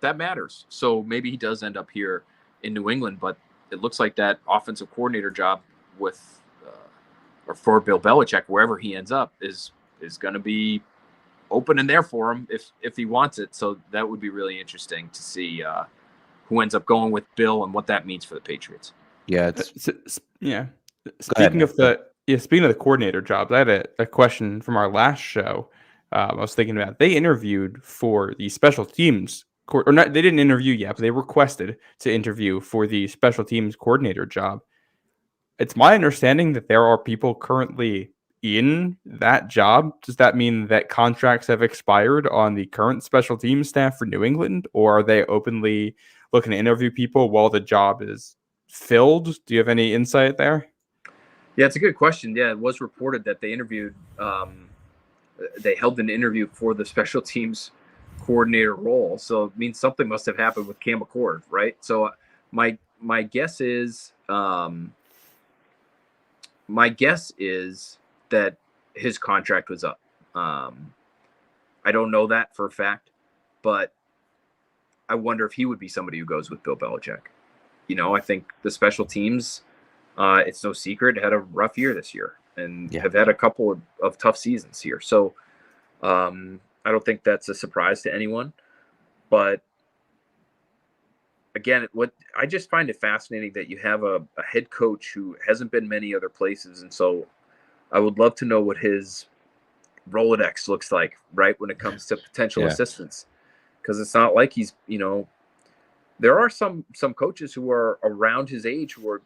that matters. So maybe he does end up here in New England, but it looks like that offensive coordinator job with, or for Bill Belichick, wherever he ends up, is going to be open in there for him if he wants it. So that would be really interesting to see who ends up going with Bill and what that means for the Patriots. Yeah. Speaking of the coordinator jobs, I had a question from our last show. I was thinking about, they interviewed for the special teams they didn't interview yet, but they requested to interview for the special teams coordinator job. It's my understanding that there are people currently in that job. Does that mean that contracts have expired on the current special teams staff for New England, or are they openly looking to interview people while the job is filled? Do you have any insight there? Yeah, it's a good question. Yeah, it was reported that they interviewed, they held an interview for the special teams coordinator role. So it means something must have happened with Cam McCord, right? So my guess is that his contract was up. I don't know that for a fact, but I wonder if he would be somebody who goes with Bill Belichick. I think the special teams, it's no secret, had a rough year this year and have had a couple of tough seasons here. So I don't think that's a surprise to anyone, but again, what I just find it fascinating that you have a head coach who hasn't been many other places, and so I would love to know what his Rolodex looks like, right, when it comes to potential assistants, because it's not like he's, there are some coaches who are around his age who are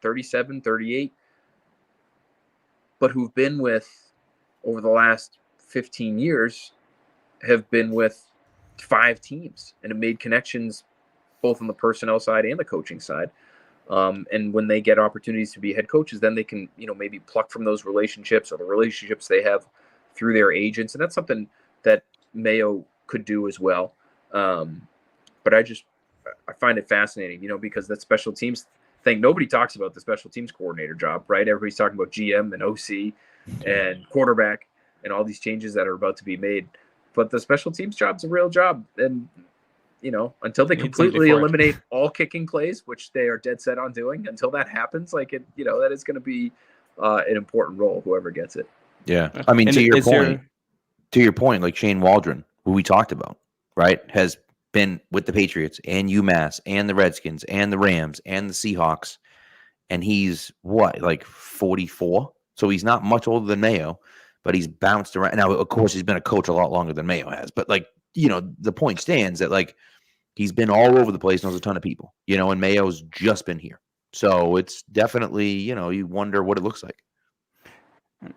37, 38, but who've been with over the last 15 years have been with 5 teams and have made connections both on the personnel side and the coaching side. And when they get opportunities to be head coaches, then they can, maybe pluck from those relationships or the relationships they have through their agents. And that's something that Mayo could do as well. But I find it fascinating, because that special teams thing, nobody talks about the special teams coordinator job, right? Everybody's talking about GM and OC and quarterback and all these changes that are about to be made. But the special teams job's a real job. And, until they completely eliminate all kicking plays, which they are dead set on doing, until that happens, that is going to be an important role, whoever gets it. Yeah. I mean, to your point, like Shane Waldron, who we talked about, right, has been with the Patriots and UMass and the Redskins and the Rams and the Seahawks. And he's like 44? So he's not much older than Mayo, but he's bounced around. Now, of course, he's been a coach a lot longer than Mayo has. But, the point stands that, he's been all over the place, knows a ton of people, and Mayo's just been here. So it's definitely, you wonder what it looks like.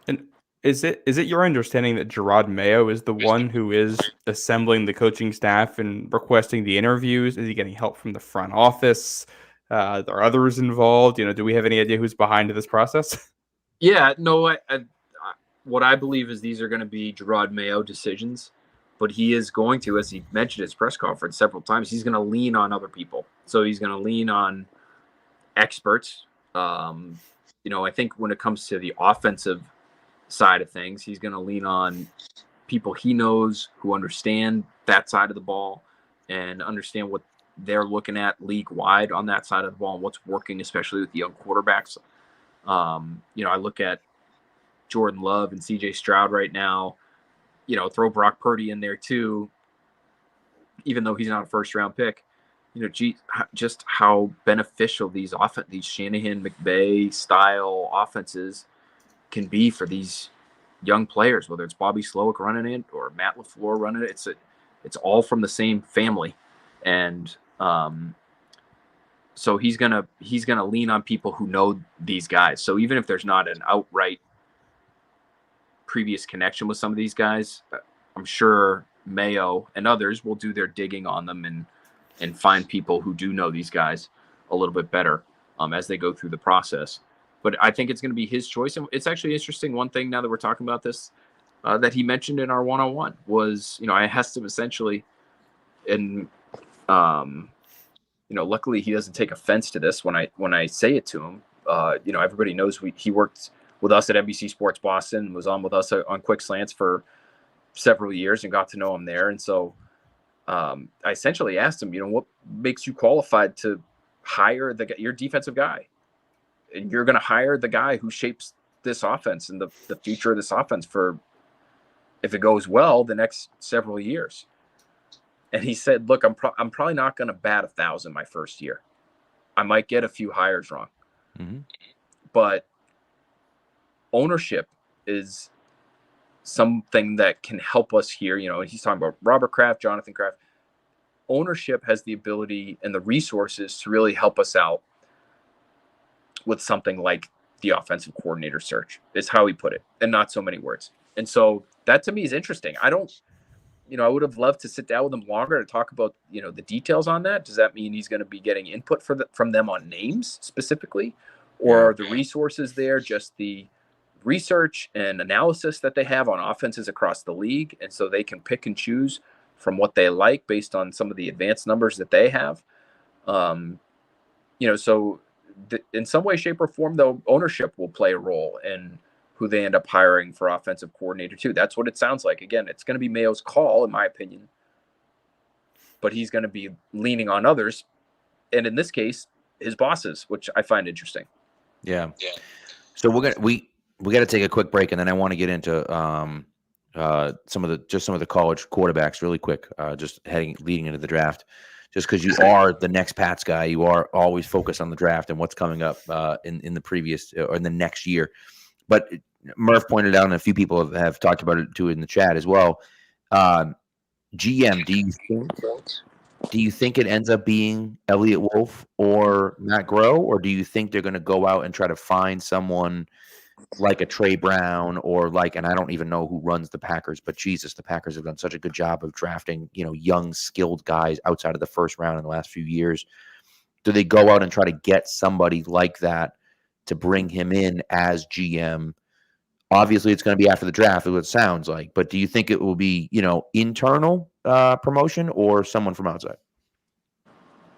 And is it your understanding that Gerard Mayo is the one who is assembling the coaching staff and requesting the interviews? Is he getting help from the front office? Are others involved? Do we have any idea who's behind this process? Yeah, no, what I believe is these are going to be Gerard Mayo decisions. But he is going to, as he mentioned at his press conference several times, he's going to lean on other people. So he's going to lean on experts. I think when it comes to the offensive side of things, he's going to lean on people he knows who understand that side of the ball and understand what they're looking at league-wide on that side of the ball and what's working, especially with the young quarterbacks. I look at Jordan Love and CJ Stroud right now. Throw Brock Purdy in there too, even though he's not a first-round pick. Just how beneficial these Shanahan McVay style offenses can be for these young players, whether it's Bobby Slowick running it or Matt LaFleur running it. It's all from the same family, and so he's gonna lean on people who know these guys. So even if there's not an outright previous connection with some of these guys, I'm sure Mayo and others will do their digging on them and find people who do know these guys a little bit better as they go through the process. But I think it's going to be his choice. And it's actually interesting. One thing now that we're talking about this that he mentioned in our one-on-one was, I asked him essentially, and luckily he doesn't take offense to this when I say it to him. Everybody knows he worked with us at NBC Sports Boston, was on with us on Quick Slants for several years and got to know him there. And so I essentially asked him, what makes you qualified to hire your defensive guy? And you're going to hire the guy who shapes this offense and the future of this offense for, if it goes well, the next several years. And he said, look, I'm probably not going to bat 1,000 my first year. I might get a few hires wrong. Mm-hmm. But ownership is something that can help us here. He's talking about Robert Kraft, Jonathan Kraft. Ownership has the ability and the resources to really help us out with something like the offensive coordinator search, is how he put it, and not so many words. And so that to me is interesting. I would have loved to sit down with him longer to talk about, the details on that. Does that mean he's going to be getting input from them on names specifically? Or are the resources there just the research and analysis that they have on offenses across the league, and so they can pick and choose from what they like based on some of the advanced numbers that they have? So in some way, shape, or form, though, ownership will play a role in who they end up hiring for offensive coordinator too. That's what it sounds like. Again, it's going to be Mayo's call, in my opinion, but he's going to be leaning on others, and in this case, his bosses, which I find interesting. Yeah. So we got to take a quick break, and then I want to get into some of the college quarterbacks really quick, leading into the draft. just because you are the next Pats guy. You are always focused on the draft and what's coming up in the previous or in the next year. But Murph pointed out, and a few people have talked about it too in the chat as well. GM, do you think it ends up being Elliott Wolf or Matt Groh, or do you think they're going to go out and try to find someone like a Trey Brown or like, and I don't even know who runs the Packers, but Jesus, the Packers have done such a good job of drafting, young, skilled guys outside of the first round in the last few years. Do they go out and try to get somebody like that to bring him in as GM? Obviously, it's going to be after the draft, is what it sounds like. But do you think it will be, internal promotion or someone from outside?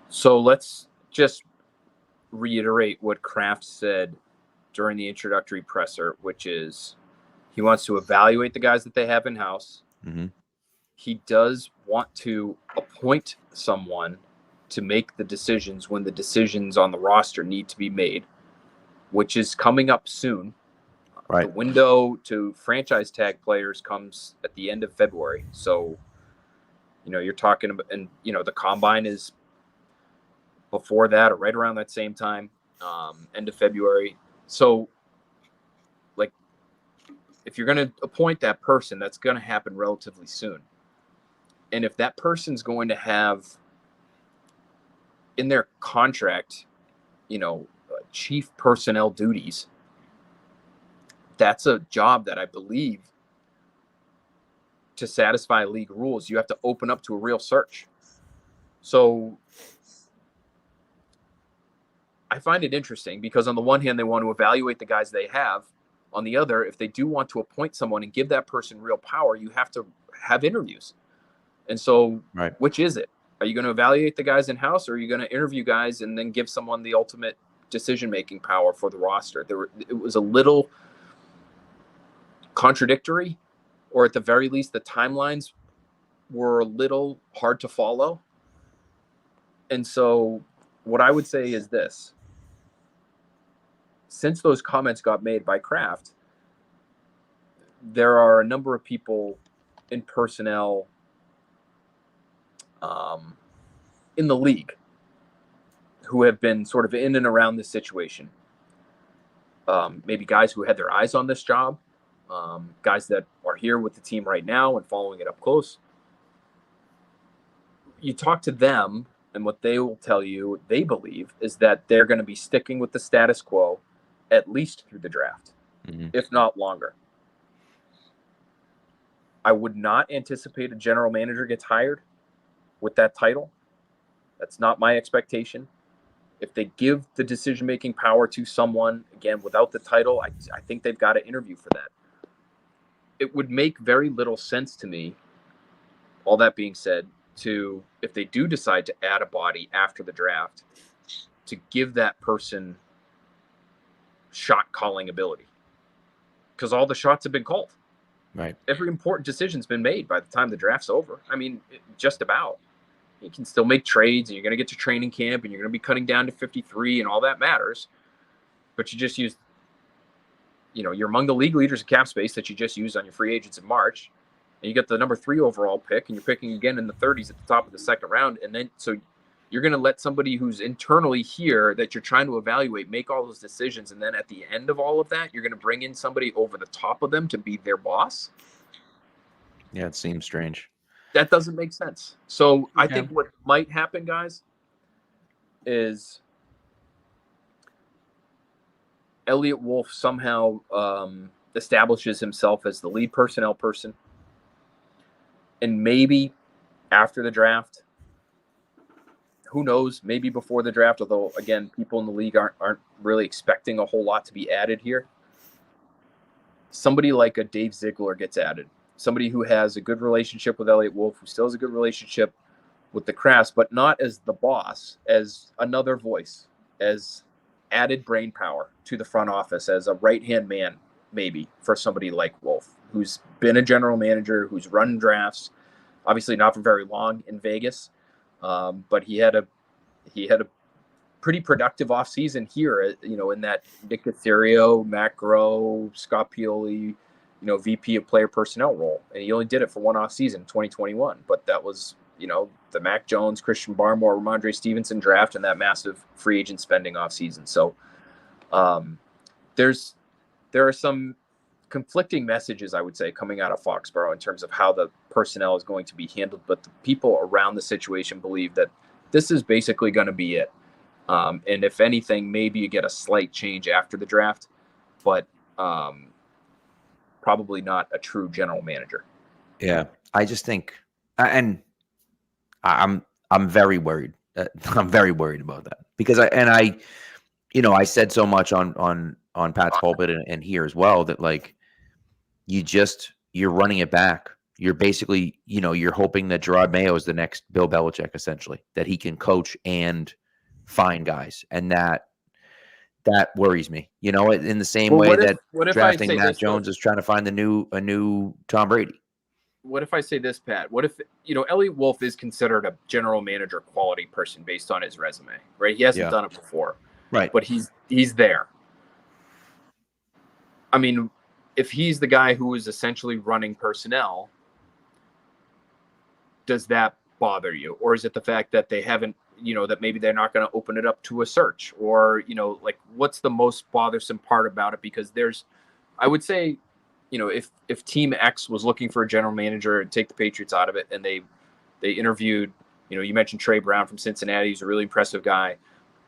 So let's just reiterate what Kraft said during the introductory presser, which is he wants to evaluate the guys that they have in-house. Mm-hmm. He does want to appoint someone to make the decisions when the decisions on the roster need to be made, which is coming up soon. Right. The window to franchise tag players comes at the end of February. So, you're talking about, and, the combine is before that or right around that same time, end of February. So, like, if you're going to appoint that person, that's going to happen relatively soon. And if that person's going to have in their contract, chief personnel duties, that's a job that I believe, to satisfy league rules, you have to open up to a real search. So I find it interesting because on the one hand, they want to evaluate the guys they have. On the other, if they do want to appoint someone and give that person real power, you have to have interviews. And so, right. Which is it? Are you going to evaluate the guys in-house, or are you going to interview guys and then give someone the ultimate decision-making power for the roster? It was a little contradictory, or at the very least, the timelines were a little hard to follow. And so what I would say is this. Since those comments got made by Kraft, there are a number of people in personnel in the league who have been sort of in and around this situation. Maybe guys who had their eyes on this job, guys that are here with the team right now and following it up close. You talk to them, and what they will tell you, they believe, is that they're going to be sticking with the status quo at least through the draft, if not longer. I would not anticipate a general manager gets hired with that title. That's not my expectation. If they give the decision-making power to someone, again, without the title, I think they've got to interview for that. It would make very little sense to me, all that being said, if they do decide to add a body after the draft, to give that person shot calling ability, because all the shots have been called. Right. Every important decision's been made by the time the draft's over. I mean, just about. You can still make trades, and you're going to get to training camp, and you're going to be cutting down to 53, and all that matters. But you just use, you're among the league leaders in cap space that you just used on your free agents in March. And you get the number 3 overall pick, and you're picking again in the 30s at the top of the second round. And then, so you're going to let somebody who's internally here that you're trying to evaluate make all those decisions. And then at the end of all of that, you're going to bring in somebody over the top of them to be their boss. Yeah, it seems strange. That doesn't make sense. So I think what might happen, guys, is Elliott Wolf somehow establishes himself as the lead personnel person. And maybe after the draft, who knows, maybe before the draft, although, again, people in the league aren't really expecting a whole lot to be added here. Somebody like a Dave Ziegler gets added. Somebody who has a good relationship with Elliott Wolf, who still has a good relationship with the Crafts, but not as the boss, as another voice, as added brain power to the front office, as a right-hand man, maybe, for somebody like Wolf, who's been a general manager, who's run drafts, obviously not for very long in Vegas, but he had a pretty productive offseason here, in that Nick Caserio, Matt Groh, Scott Pioli, VP of player personnel role. And he only did it for one offseason, 2021. But that was the Mac Jones, Christian Barmore, Ramondre Stevenson draft and that massive free agent spending offseason. So there are some conflicting messages, I would say, coming out of Foxborough in terms of how the personnel is going to be handled. But the people around the situation believe that this is basically going to be it. And if anything, maybe you get a slight change after the draft, but probably not a true general manager. Yeah, I just think, and I'm very worried. I'm very worried about that because I said so much on Pat's pulpit and here as well that like you're running it back. You're basically you're hoping that Gerard Mayo is the next Bill Belichick, essentially, that he can coach and find guys, and that worries me. In the same way that drafting Matt Jones is trying to find a new Tom Brady. What if I say this, Pat? What if, Elliot Wolf is considered a general manager quality person based on his resume, right? He hasn't done it before, right? But he's there. I mean, if he's the guy who is essentially running personnel, does that bother you? Or is it the fact that they haven't, that maybe they're not going to open it up to a search? Or, like what's the most bothersome part about it? Because I would say, if Team X was looking for a general manager and take the Patriots out of it, and they interviewed, you mentioned Trey Brown from Cincinnati, he's a really impressive guy,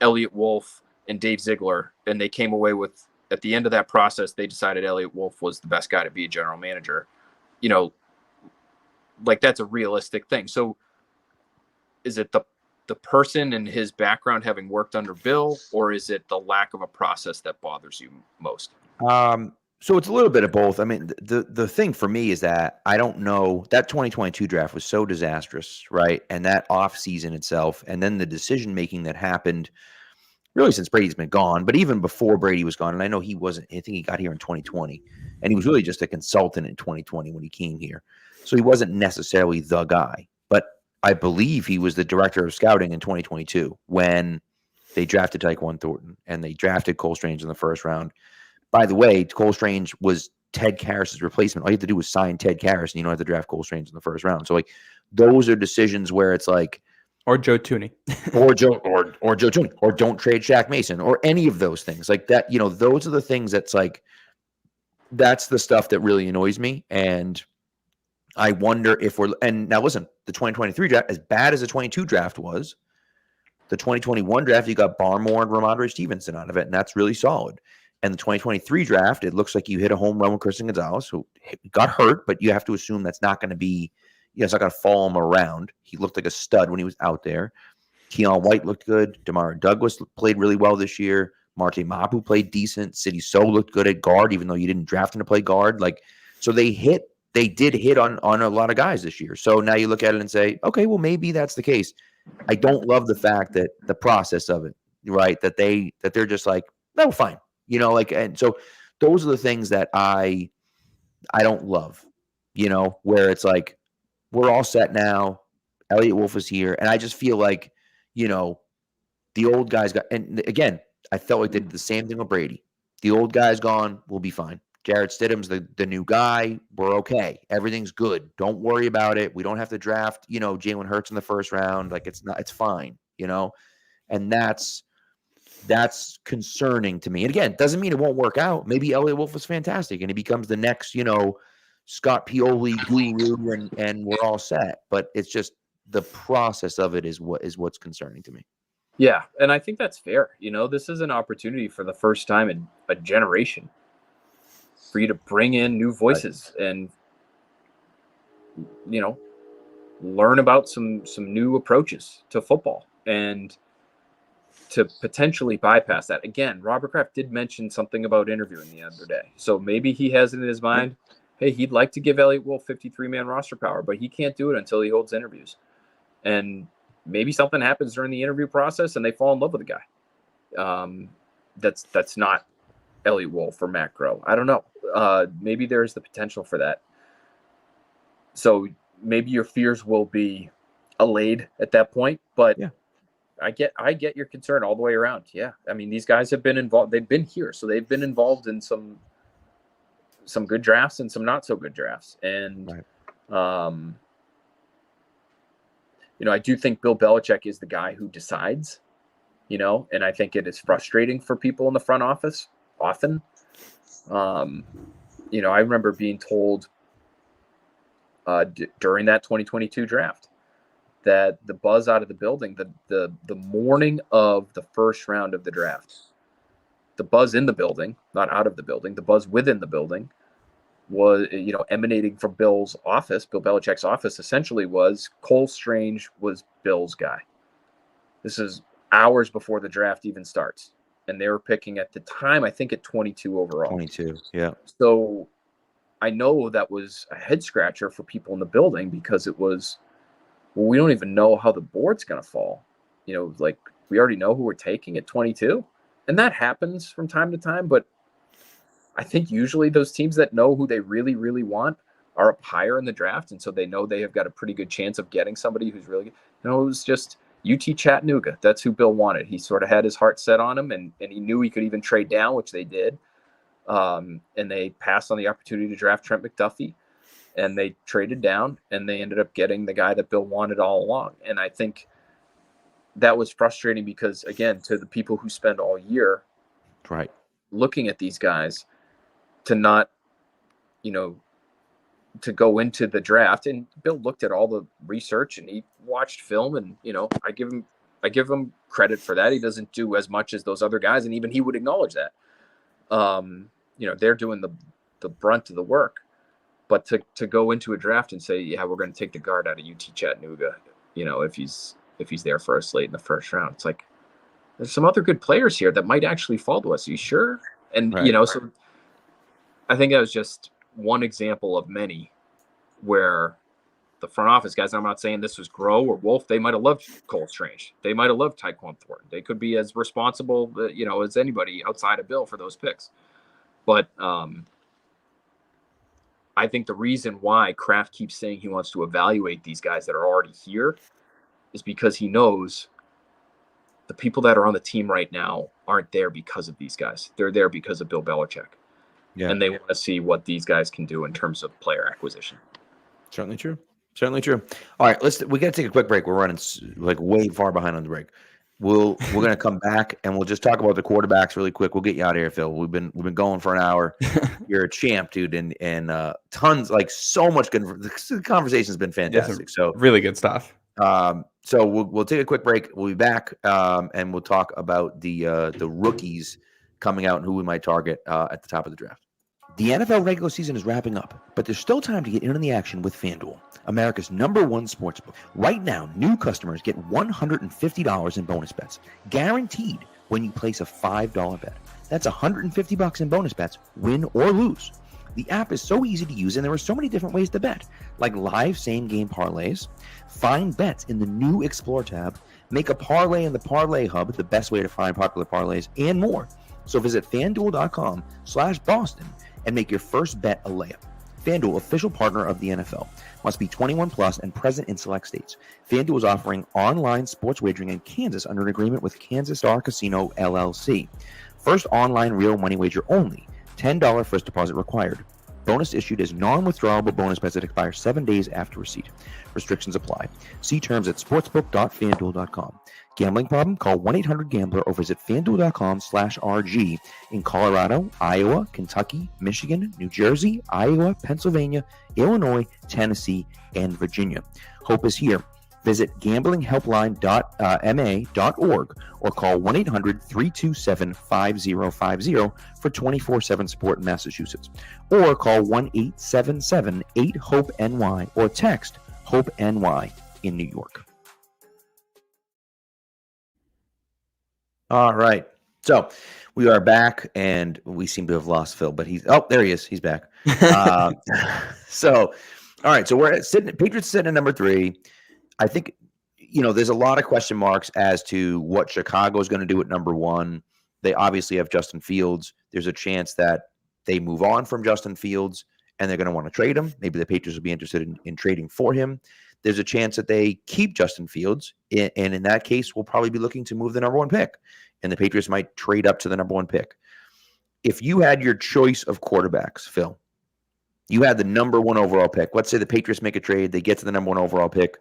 Elliot Wolf and Dave Ziegler, and they came away with, at the end of that process, they decided Elliot Wolf was the best guy to be a general manager. Like that's a realistic thing. So is it the person and his background having worked under Bill, or is it the lack of a process that bothers you most? So it's a little bit of both. I mean, the thing for me is that I don't know, that 2022 draft was so disastrous, right? And that offseason itself, and then the decision making that happened really since Brady's been gone, but even before Brady was gone. And I know I think he got here in 2020, and he was really just a consultant in 2020 when he came here. So he wasn't necessarily the guy, but I believe he was the director of scouting in 2022 when they drafted Tyquan Thornton and they drafted Cole Strange in the first round. By the way, Cole Strange was Ted Karras' replacement. All you have to do was sign Ted Karras, and you don't have to draft Cole Strange in the first round. So, like, those are decisions where it's like, or Joe Tooney, or Joe Tooney, or don't trade Shaq Mason, or any of those things like that. Those are the things that's like, that's the stuff that really annoys me. And I wonder if and now listen, the 2023 draft, as bad as the 22 draft was, the 2021 draft, you got Barmore and Ramondre Stevenson out of it, and that's really solid. And the 2023 draft, it looks like you hit a home run with Christian Gonzalez, who got hurt, but you have to assume that's not going to be, it's not going to follow him around. He looked like a stud when he was out there. Keon White looked good. Demario Douglas played really well this year. Marte Mapu played decent. Sidney So looked good at guard, even though you didn't draft him to play guard. Like, so they did hit on a lot of guys this year. So now you look at it and say, okay, well, maybe that's the case. I don't love the fact that the process of it, right? That they're just like, no, fine. And so those are the things that I don't love, where it's like, we're all set now. Elliot Wolf is here. And I just feel like, the old guys and again, I felt like they did the same thing with Brady. The old guy's gone. We'll be fine. Jarrett Stidham's the new guy. We're okay. Everything's good. Don't worry about it. We don't have to draft, Jalen Hurts in the first round. Like it's fine, and that's concerning to me. And again, doesn't mean it won't work out. Maybe Elliot Wolf is fantastic and he becomes the next, Scott Pioli guru and we're all set. But it's just the process of it is what's concerning to me. Yeah. And I think that's fair. This is an opportunity for the first time in a generation for you to bring in new voices and, learn about some new approaches to football and to potentially bypass that. Again, Robert Kraft did mention something about interviewing the other day. So maybe he has it in his mind, hey, he'd like to give Elliot Wolf 53-man roster power, but he can't do it until he holds interviews. And maybe something happens during the interview process and they fall in love with the guy. That's not Elliot Wolf or Matt Groh. I don't know. Maybe there's the potential for that. So maybe your fears will be allayed at that point, but yeah. I get your concern all the way around. Yeah. I mean, these guys have been involved. They've been here. So they've been involved in some good drafts and some not so good drafts. And, I do think Bill Belichick is the guy who decides, and I think it is frustrating for people in the front office often. I remember being told during that 2022 draft that the buzz out of the building, the morning of the first round of the draft, the buzz in the building, not out of the building, the buzz within the building was, emanating from Bill Belichick's office, essentially was Cole Strange was Bill's guy. This is hours before the draft even starts. And they were picking at the time, I think, at 22 overall. 22, yeah. So I know that was a head scratcher for people in the building, because it was, well, we don't even know how the board's going to fall. Like, we already know who we're taking at 22. And that happens from time to time. But I think usually those teams that know who they really, really want are up higher in the draft. And so they know they have got a pretty good chance of getting somebody who's really good. It was just UT Chattanooga. That's who Bill wanted. He sort of had his heart set on him, and he knew he could even trade down, which they did. And they passed on the opportunity to draft Trent McDuffie, and they traded down, and they ended up getting the guy that Bill wanted all along. And I think that was frustrating because, again, to the people who spend all year right looking at these guys, to not, to go into the draft. And Bill looked at all the research and he watched film, and, I give him credit for that. He doesn't do as much as those other guys. And even he would acknowledge that, they're doing the brunt of the work, but to go into a draft and say, yeah, we're going to take the guard out of UT Chattanooga, if he's there for us late in the first round, it's like, there's some other good players here that might actually fall to us. Are you sure? And, right. So I think that was just one example of many where the front office guys, I'm not saying this was Groh or Wolf, they might have loved Cole Strange. They might have loved Tyquan Thornton. They could be as responsible, as anybody outside of Bill for those picks. But I think the reason why Kraft keeps saying he wants to evaluate these guys that are already here is because he knows the people that are on the team right now aren't there because of these guys. They're there because of Bill Belichick. Yeah. And they want to see what these guys can do in terms of player acquisition. Certainly true. All right, we got to take a quick break. We're running like way far behind on the break. We're going to come back and we'll just talk about the quarterbacks really quick. We'll get you out of here, Phil. We've been going for an hour. You're a champ, dude, and tons, like, so much good. The conversation's been fantastic. So really good stuff. So we'll take a quick break. We'll be back, and we'll talk about the rookies coming out and who we might target at the top of the draft. The NFL regular season is wrapping up, but there's still time to get in on the action with FanDuel, America's #1 sportsbook. Right now, new customers get $150 in bonus bets, guaranteed when you place a $5 bet. That's $150 in bonus bets, win or lose. The app is so easy to use, and there are so many different ways to bet, like live same-game parlays, find bets in the new Explore tab, make a parlay in the Parlay Hub, the best way to find popular parlays, and more. So visit FanDuel.com/Boston and make your first bet a layup. FanDuel, official partner of the NFL. Must be 21 plus and present in select states. FanDuel is offering online sports wagering in Kansas under an agreement with Kansas Star Casino, LLC. First online real money wager only. $10 first deposit required. Bonus issued as non-withdrawable bonus bets that expire 7 days after receipt. Restrictions apply. See terms at sportsbook.fanduel.com. Gambling problem? Call 1-800-GAMBLER or visit fanduel.com/RG in Colorado, Iowa, Kentucky, Michigan, New Jersey, Iowa, Pennsylvania, Illinois, Tennessee, and Virginia. Hope is here. Visit gamblinghelpline.ma.org or call 1-800-327-5050 for 24/7 support in Massachusetts. Or call 1-877-8-HOPE-NY or text HOPE-NY in New York. All right. So we are back, and we seem to have lost Phil, but there he is. He's back. So, all right. So Patriots sitting at number 3. I think, there's a lot of question marks as to what Chicago is going to do at number 1. They obviously have Justin Fields. There's a chance that they move on from Justin Fields and they're going to want to trade him. Maybe the Patriots will be interested in trading for him. There's a chance that they keep Justin Fields. And in that case, we'll probably be looking to move the number 1 pick. And the Patriots might trade up to the number 1 pick. If you had your choice of quarterbacks, Phil, you had the number 1 overall pick. Let's say the Patriots make a trade. They get to the number 1 overall pick.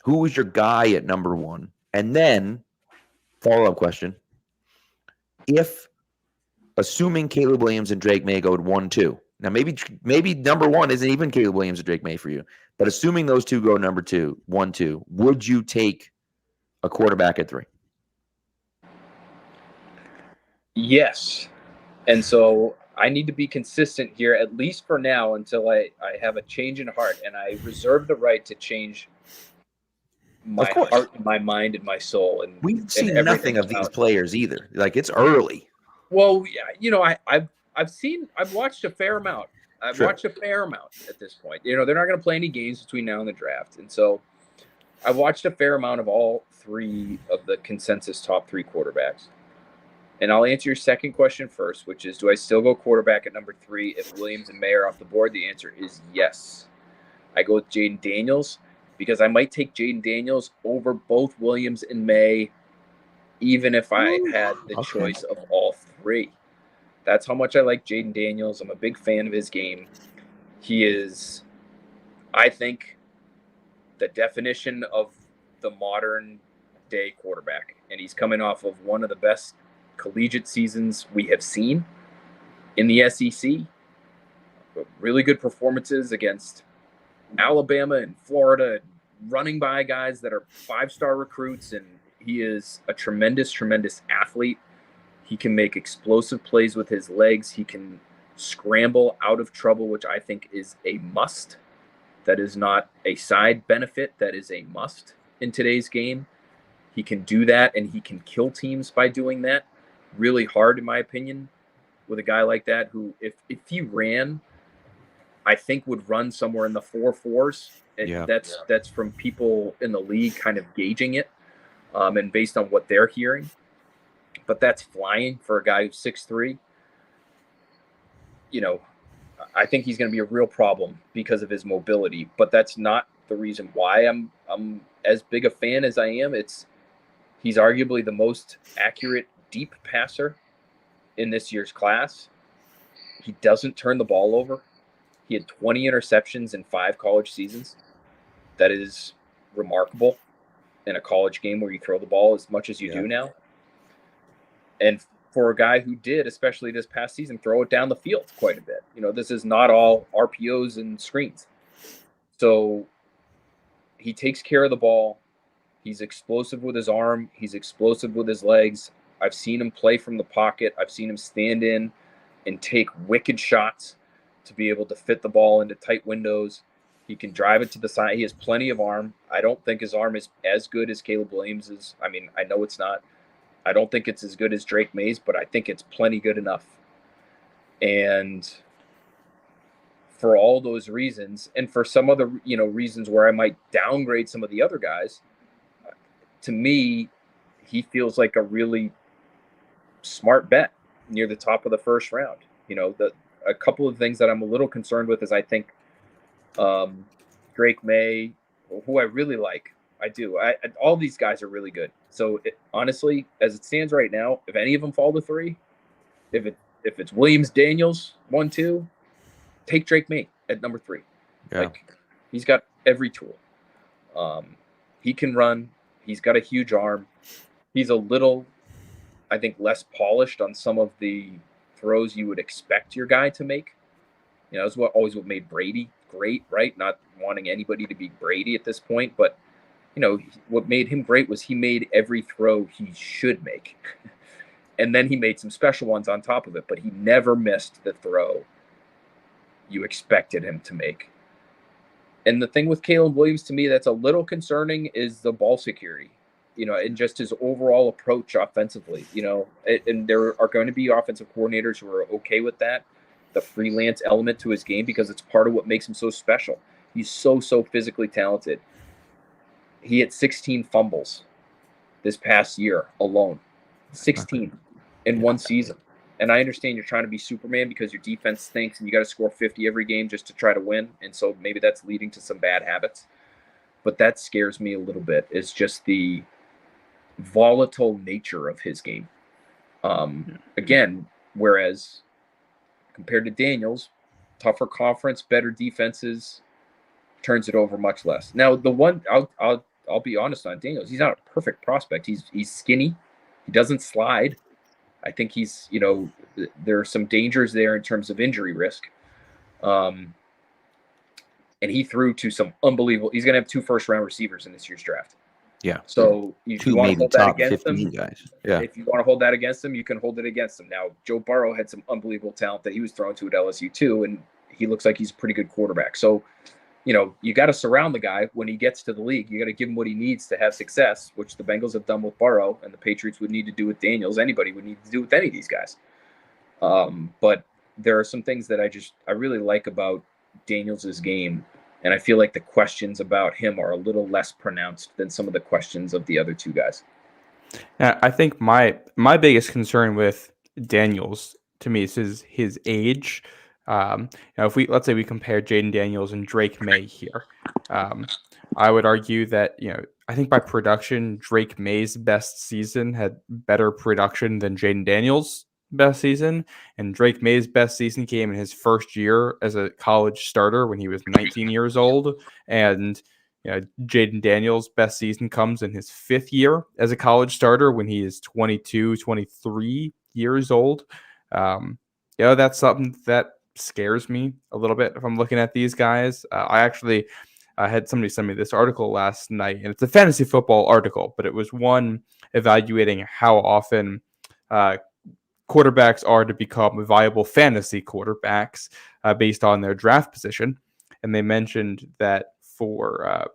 Who is your guy at number 1? And then, follow-up question. Assuming Caleb Williams and Drake May go 1-2. Now, maybe number 1 isn't even Caleb Williams and Drake May for you. But assuming those two go number 2, 1-2, would you take a quarterback at 3? Yes. And so I need to be consistent here, at least for now, until I have a change in heart. And I reserve the right to change my heart, and my mind, and my soul. And we've seen and nothing of these players either. Like, it's early. Well, yeah, I've watched a fair amount. I've watched a fair amount at this point. They're not going to play any games between now and the draft. And so I've watched a fair amount of all 3 of the consensus top 3 quarterbacks. And I'll answer your second question first, which is, do I still go quarterback at number 3 if Williams and May are off the board? The answer is yes. I go with Jaden Daniels because I might take Jaden Daniels over both Williams and May, even if I had the choice of all 3. That's how much I like Jaden Daniels. I'm a big fan of his game. He is, I think, the definition of the modern day quarterback. And he's coming off of one of the best collegiate seasons we have seen in the SEC. Really good performances against Alabama and Florida, running by guys that are 5-star recruits. And he is a tremendous, tremendous athlete. He can make explosive plays with his legs. He can scramble out of trouble, which I think is a must. That is not a side benefit. That is a must in today's game. He can do that, and he can kill teams by doing that. Really hard, in my opinion, with a guy like that who, if he ran, I think would run somewhere in the 4.4s. And that's from people in the league kind of gauging it, and based on what they're hearing. But that's flying for a guy who's 6'3". I think he's going to be a real problem because of his mobility. But that's not the reason why I'm as big a fan as I am. He's arguably the most accurate deep passer in this year's class. He doesn't turn the ball over. He had 20 interceptions in 5 college seasons. That is remarkable in a college game where you throw the ball as much as you do now. And for a guy who did, especially this past season, throw it down the field quite a bit. This is not all RPOs and screens. So he takes care of the ball. He's explosive with his arm. He's explosive with his legs. I've seen him play from the pocket. I've seen him stand in and take wicked shots to be able to fit the ball into tight windows. He can drive it to the side. He has plenty of arm. I don't think his arm is as good as Caleb Williams's. I mean, I know it's not. I don't think it's as good as Drake May's, but I think it's plenty good enough. And for all those reasons, and for some other, reasons where I might downgrade some of the other guys, to me, he feels like a really smart bet near the top of the first round. A couple of things that I'm a little concerned with is I think Drake May, who I really like, I do. All these guys are really good. So honestly, as it stands right now, if any of them fall to 3, if it's Williams, Daniels, 1-2, take Drake May at number 3. Yeah. Like, he's got every tool. He can run. He's got a huge arm. He's a little, I think, less polished on some of the throws you would expect your guy to make. That's what made Brady great, right? Not wanting anybody to be Brady at this point, but what made him great was he made every throw he should make. And then he made some special ones on top of it, but he never missed the throw you expected him to make. And the thing with Caleb Williams, to me, that's a little concerning is the ball security, and just his overall approach offensively, and there are going to be offensive coordinators who are okay with that, the freelance element to his game, because it's part of what makes him so special. He's so physically talented. He had 16 fumbles this past year alone. 16 in one season. And I understand you're trying to be Superman because your defense stinks and you got to score 50 every game just to try to win. And so maybe that's leading to some bad habits. But that scares me a little bit. It's just the volatile nature of his game. Again, whereas compared to Daniels, tougher conference, better defenses, turns it over much less. Now, the one I'll I'll be honest on Daniels. He's not a perfect prospect. He's skinny. He doesn't slide. I think he's, there are some dangers there in terms of injury risk. And he threw to some unbelievable. He's going to have 2 first-round receivers in this year's draft. Yeah. So if you want to hold that against them, guys. Yeah. if you want to hold that against them, you can hold it against them. Now, Joe Burrow had some unbelievable talent that he was thrown to at LSU too, and he looks like he's a pretty good quarterback. So, you got to surround the guy when he gets to the league. You got to give him what he needs to have success, which the Bengals have done with Burrow, and the Patriots would need to do with Daniels. Anybody would need to do with any of these guys. But there are some things that I really like about Daniels' game, and I feel like the questions about him are a little less pronounced than some of the questions of the other 2 guys. Yeah, I think my biggest concern with Daniels, to me, is his age. If let's say we compare Jaden Daniels and Drake May here, I would argue that I think by production, Drake May's best season had better production than Jaden Daniels' best season, and Drake May's best season came in his first year as a college starter when he was 19 years old, and Jaden Daniels' best season comes in his 5th year as a college starter when he is 22, 23 years old. That's something that scares me a little bit if I'm looking at these guys. I actually had somebody send me this article last night, and it's a fantasy football article, but it was one evaluating how often quarterbacks are to become viable fantasy quarterbacks based on their draft position. And they mentioned that for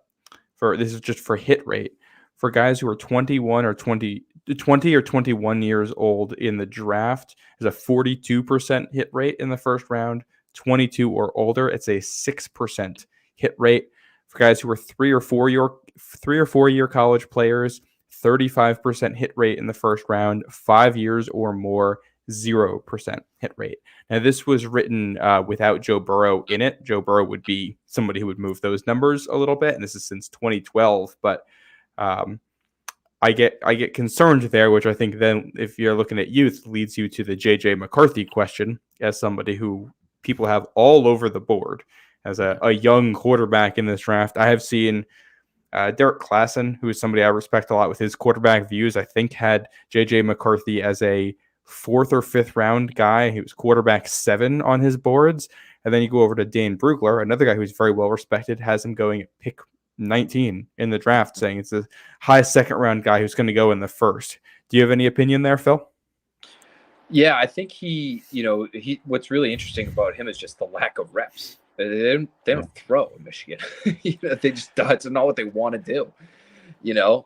this is just for hit rate, for guys who are 20 or 21 years old in the draft, is a 42% hit rate in the first round. 22 or older, it's a 6% hit rate. For guys who are 3 or 4 year college players, 35% hit rate in the first round. 5 years or more, 0% hit rate. Now, this was written without Joe Burrow in it. Joe Burrow would be somebody who would move those numbers a little bit, and this is since 2012. But I get concerned there, which I think then, if you're looking at youth, leads you to the J.J. McCarthy question as somebody who people have all over the board as a young quarterback in this draft. I have seen Derek Klassen, who is somebody I respect a lot with his quarterback views, I think had J.J. McCarthy as a 4th or 5th round guy. He was quarterback 7 on his boards. And then you go over to Dane Brugler, another guy who's very well respected, has him going at pick 19 in the draft, saying it's a high 2nd round guy who's going to go in the 1st. Do you have any opinion there, Phil? Yeah, I think he what's really interesting about him is just the lack of reps. They don't throw in Michigan. It's not what they want to do.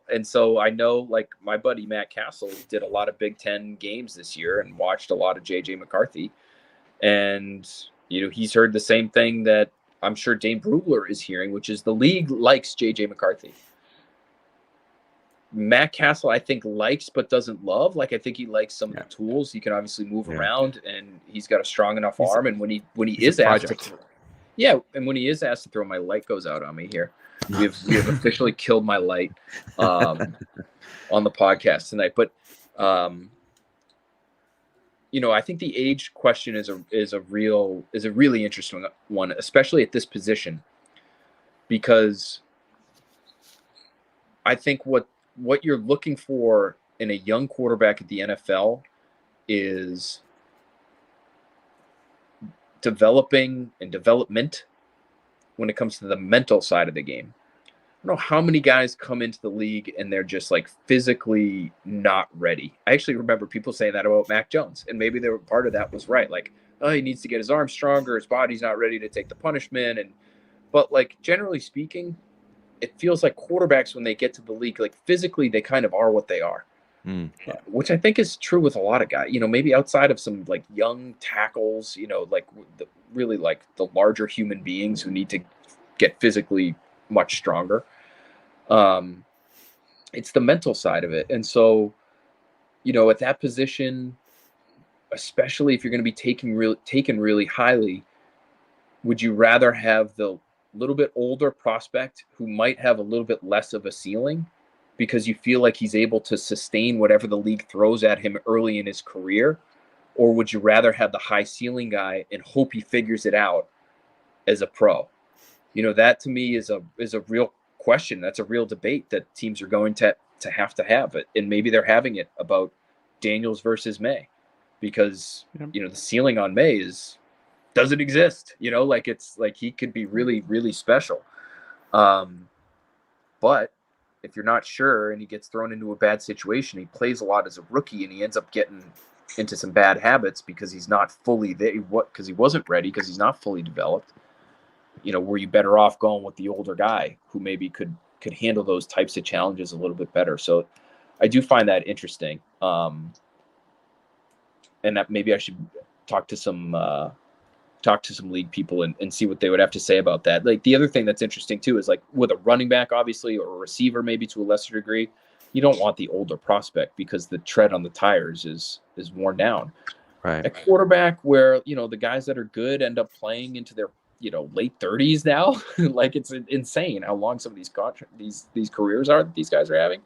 And so I know, like, my buddy Matt Castle did a lot of Big Ten games this year and watched a lot of J.J. McCarthy. And, he's heard the same thing that I'm sure Dane Brugler is hearing, which is the league likes J.J. McCarthy. Matt Castle, I think, likes but doesn't love. Like, I think he likes some of the tools. He can obviously move around, and he's got a strong enough arm. And when he is asked to throw, and when he is asked to throw, my light goes out on me here. We have officially killed my light on the podcast tonight. But I think the age question is a really interesting one, especially at this position, because I think what you're looking for in a young quarterback at the NFL is development when it comes to the mental side of the game. I don't know how many guys come into the league and they're just like physically not ready. I actually remember people saying that about Mac Jones, and maybe they were part of that was right. Like, oh, he needs to get his arm stronger. His body's not ready to take the punishment. But like, generally speaking, it feels like quarterbacks, when they get to the league, like physically, they kind of are what they are, which I think is true with a lot of guys, maybe outside of some like young tackles, like the larger human beings who need to get physically much stronger. It's the mental side of it. And so, at that position, especially if you're going to be taken really highly, would you rather have the little bit older prospect who might have a little bit less of a ceiling because you feel like he's able to sustain whatever the league throws at him early in his career? Or would you rather have the high ceiling guy and hope he figures it out as a pro? That to me is a real question. That's a real debate that teams are going to have it. And maybe they're having it about Daniels versus May, because, the ceiling on May doesn't exist, like it's like he could be really, really special. But if you're not sure and he gets thrown into a bad situation, he plays a lot as a rookie and he ends up getting into some bad habits because he's not fully there, because he wasn't ready, because he's not fully developed. Were you better off going with the older guy who maybe could handle those types of challenges a little bit better? So I do find that interesting. And that maybe I should talk to some league people and see what they would have to say about that. Like, the other thing that's interesting too is, like, with a running back, obviously, or a receiver, maybe to a lesser degree, you don't want the older prospect because the tread on the tires is worn down. Right. At quarterback, where, the guys that are good end up playing into their, late 30s now, like, it's insane how long some of these careers are that these guys are having.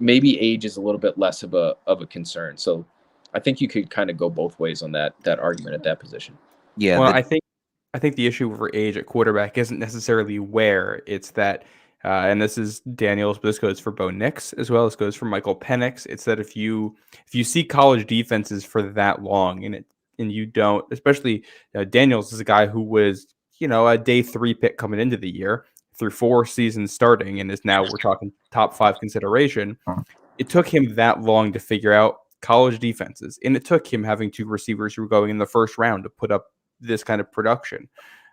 Maybe age is a little bit less of a concern. So I think you could kind of go both ways on that argument at that position. Yeah. Well, I think the issue for age at quarterback isn't necessarily where, it's that, and this is Daniels, but this goes for Bo Nix as well as goes for Michael Penix. It's that if you see college defenses for that long and you don't, especially Daniels is a guy who was, a day 3 pick coming into the year through 4 seasons starting, and is now, we're talking top 5 consideration. It took him that long to figure out college defenses, and it took him having 2 receivers who were going in the first round to put up this kind of production.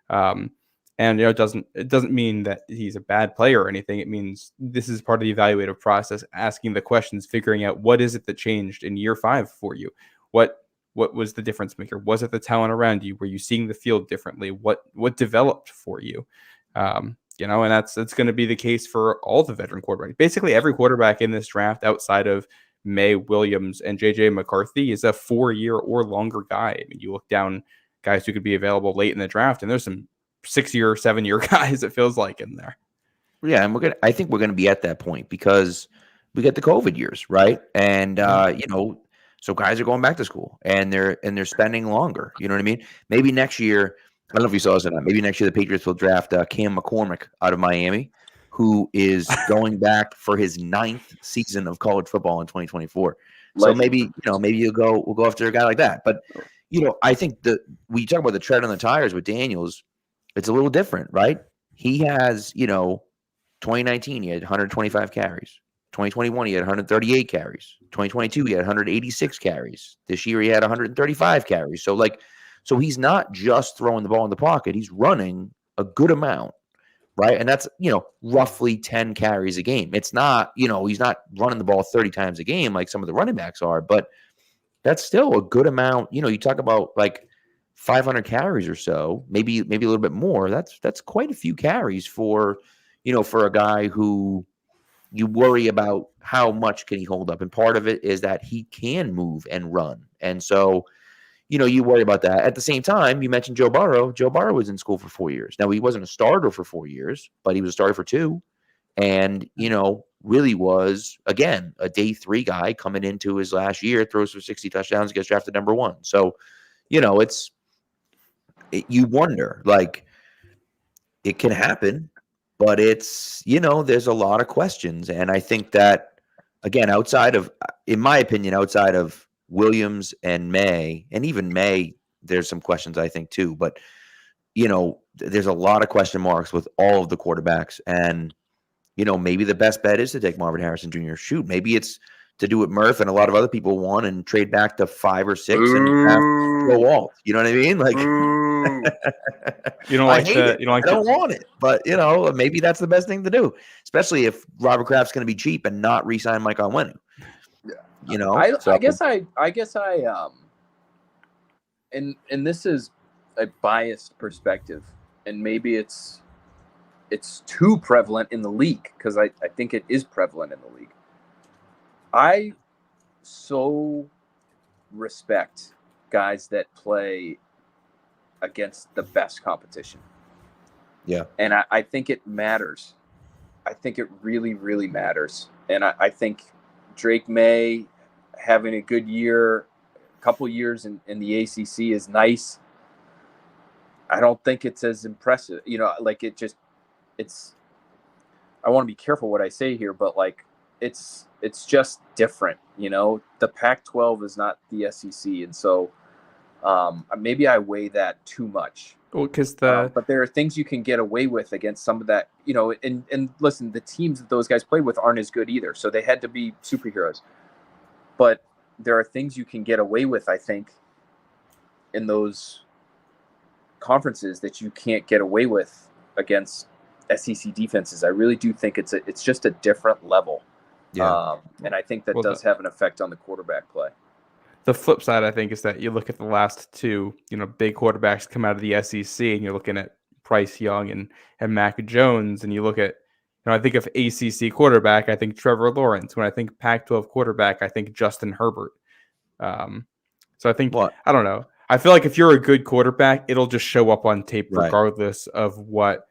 And it doesn't mean that he's a bad player or anything. It means this is part of the evaluative process, asking the questions, figuring out what is it that changed in year 5 for you. What was the difference maker? Was it the talent around you? Were you seeing the field differently? What developed for you? And that's going to be the case for all the veteran quarterbacks. Basically, every quarterback in this draft outside of May, Williams, and JJ McCarthy is a 4-year or longer guy. I mean, you look down guys who could be available late in the draft, and there's some 6-year, 7-year guys, it feels like, in there. Yeah, and I think we're gonna be at that point because we get the COVID years, right? And so guys are going back to school and they're spending longer. You know what I mean? Maybe next year, I don't know if you saw this or not. Maybe next year the Patriots will draft Cam McCormick out of Miami, who is going back for his 9th season of college football in 2024. So maybe we'll go after a guy like that. But I think when you talk about the tread on the tires with Daniels, it's a little different, right? He has 2019 he had 125 carries. 2021 he had 138 carries. 2022 he had 186 carries. This year he had 135 carries. So he's not just throwing the ball in the pocket. He's running a good amount, right? And that's, roughly 10 carries a game. It's not, he's not running the ball 30 times a game like some of the running backs are, but that's still a good amount. You talk about like 500 carries or so, maybe a little bit more. That's quite a few carries for a guy who you worry about how much can he hold up. And part of it is that he can move and run. And so, you worry about that. At the same time, you mentioned Joe Burrow. Joe Burrow was in school for 4 years. Now, he wasn't a starter for 4 years, but he was a starter for 2. And, really was, again, a day 3 guy coming into his last year, throws for 60 touchdowns, gets drafted number 1. So, you wonder, like, it can happen, but it's, there's a lot of questions. And I think that, again, in my opinion, outside of Williams and May, and even May, there's some questions, I think, too. But, there's a lot of question marks with all of the quarterbacks. And, maybe the best bet is to take Marvin Harrison Jr. Shoot, maybe it's to do what Murph and a lot of other people want and trade back to 5 or 6 and draft Joe Alt. You know what I mean? Like, you don't like I don't want it, but maybe that's the best thing to do, especially if Robert Kraft's going to be cheap and not re-sign Mike Onwenu. Yeah. I guess I and this is a biased perspective, and maybe it's too prevalent in the league, because I think it is prevalent in the league. I so respect guys that play against the best competition. Yeah. And I think it matters. I think it really, really matters. And I think Drake May having a good year, a couple years in the ACC is nice. I don't think it's as impressive. Like, it's I want to be careful what I say here, but like it's just different, you know. The Pac-12 is not the SEC, and so maybe I weigh that too much. Well, because But there are things you can get away with against some of that, you know. And listen, the teams that those guys played with aren't as good either, so they had to be superheroes. But there are things you can get away with, I think, in those conferences that you can't get away with against SEC defenses. I really do think it's just a different level. Yeah. And I think that does have an effect on the quarterback play. The flip side, I think, is that you look at the last two, big quarterbacks come out of the SEC, and you're looking at Bryce Young and Mac Jones, and you look at, I think of ACC quarterback, I think Trevor Lawrence. When I think Pac-12 quarterback, I think Justin Herbert. So I think, I don't know. I feel like if you're a good quarterback, it'll just show up on tape regardless of what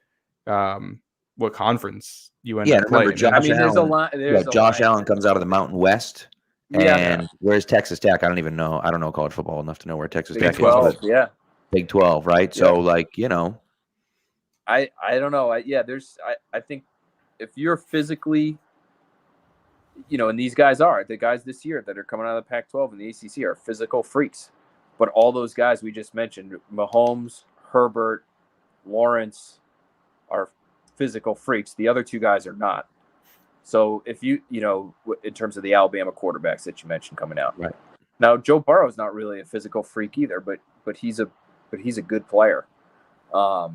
conference you end up playing. There's a lot. Josh Allen comes out of the Mountain West. And where's Texas Tech? I don't even know. I don't know college football enough to know where Texas Tech is. But Big 12, right? Yeah. So, I don't know. I think if you're physically, and these guys are the guys this year that are coming out of the Pac-12 and the ACC are physical freaks. But all those guys we just mentioned, Mahomes, Herbert, Lawrence, are physical freaks. The other two guys are not. So if you in terms of the Alabama quarterbacks that you mentioned coming out, right now, Joe Burrow's not really a physical freak either, but he's a good player. I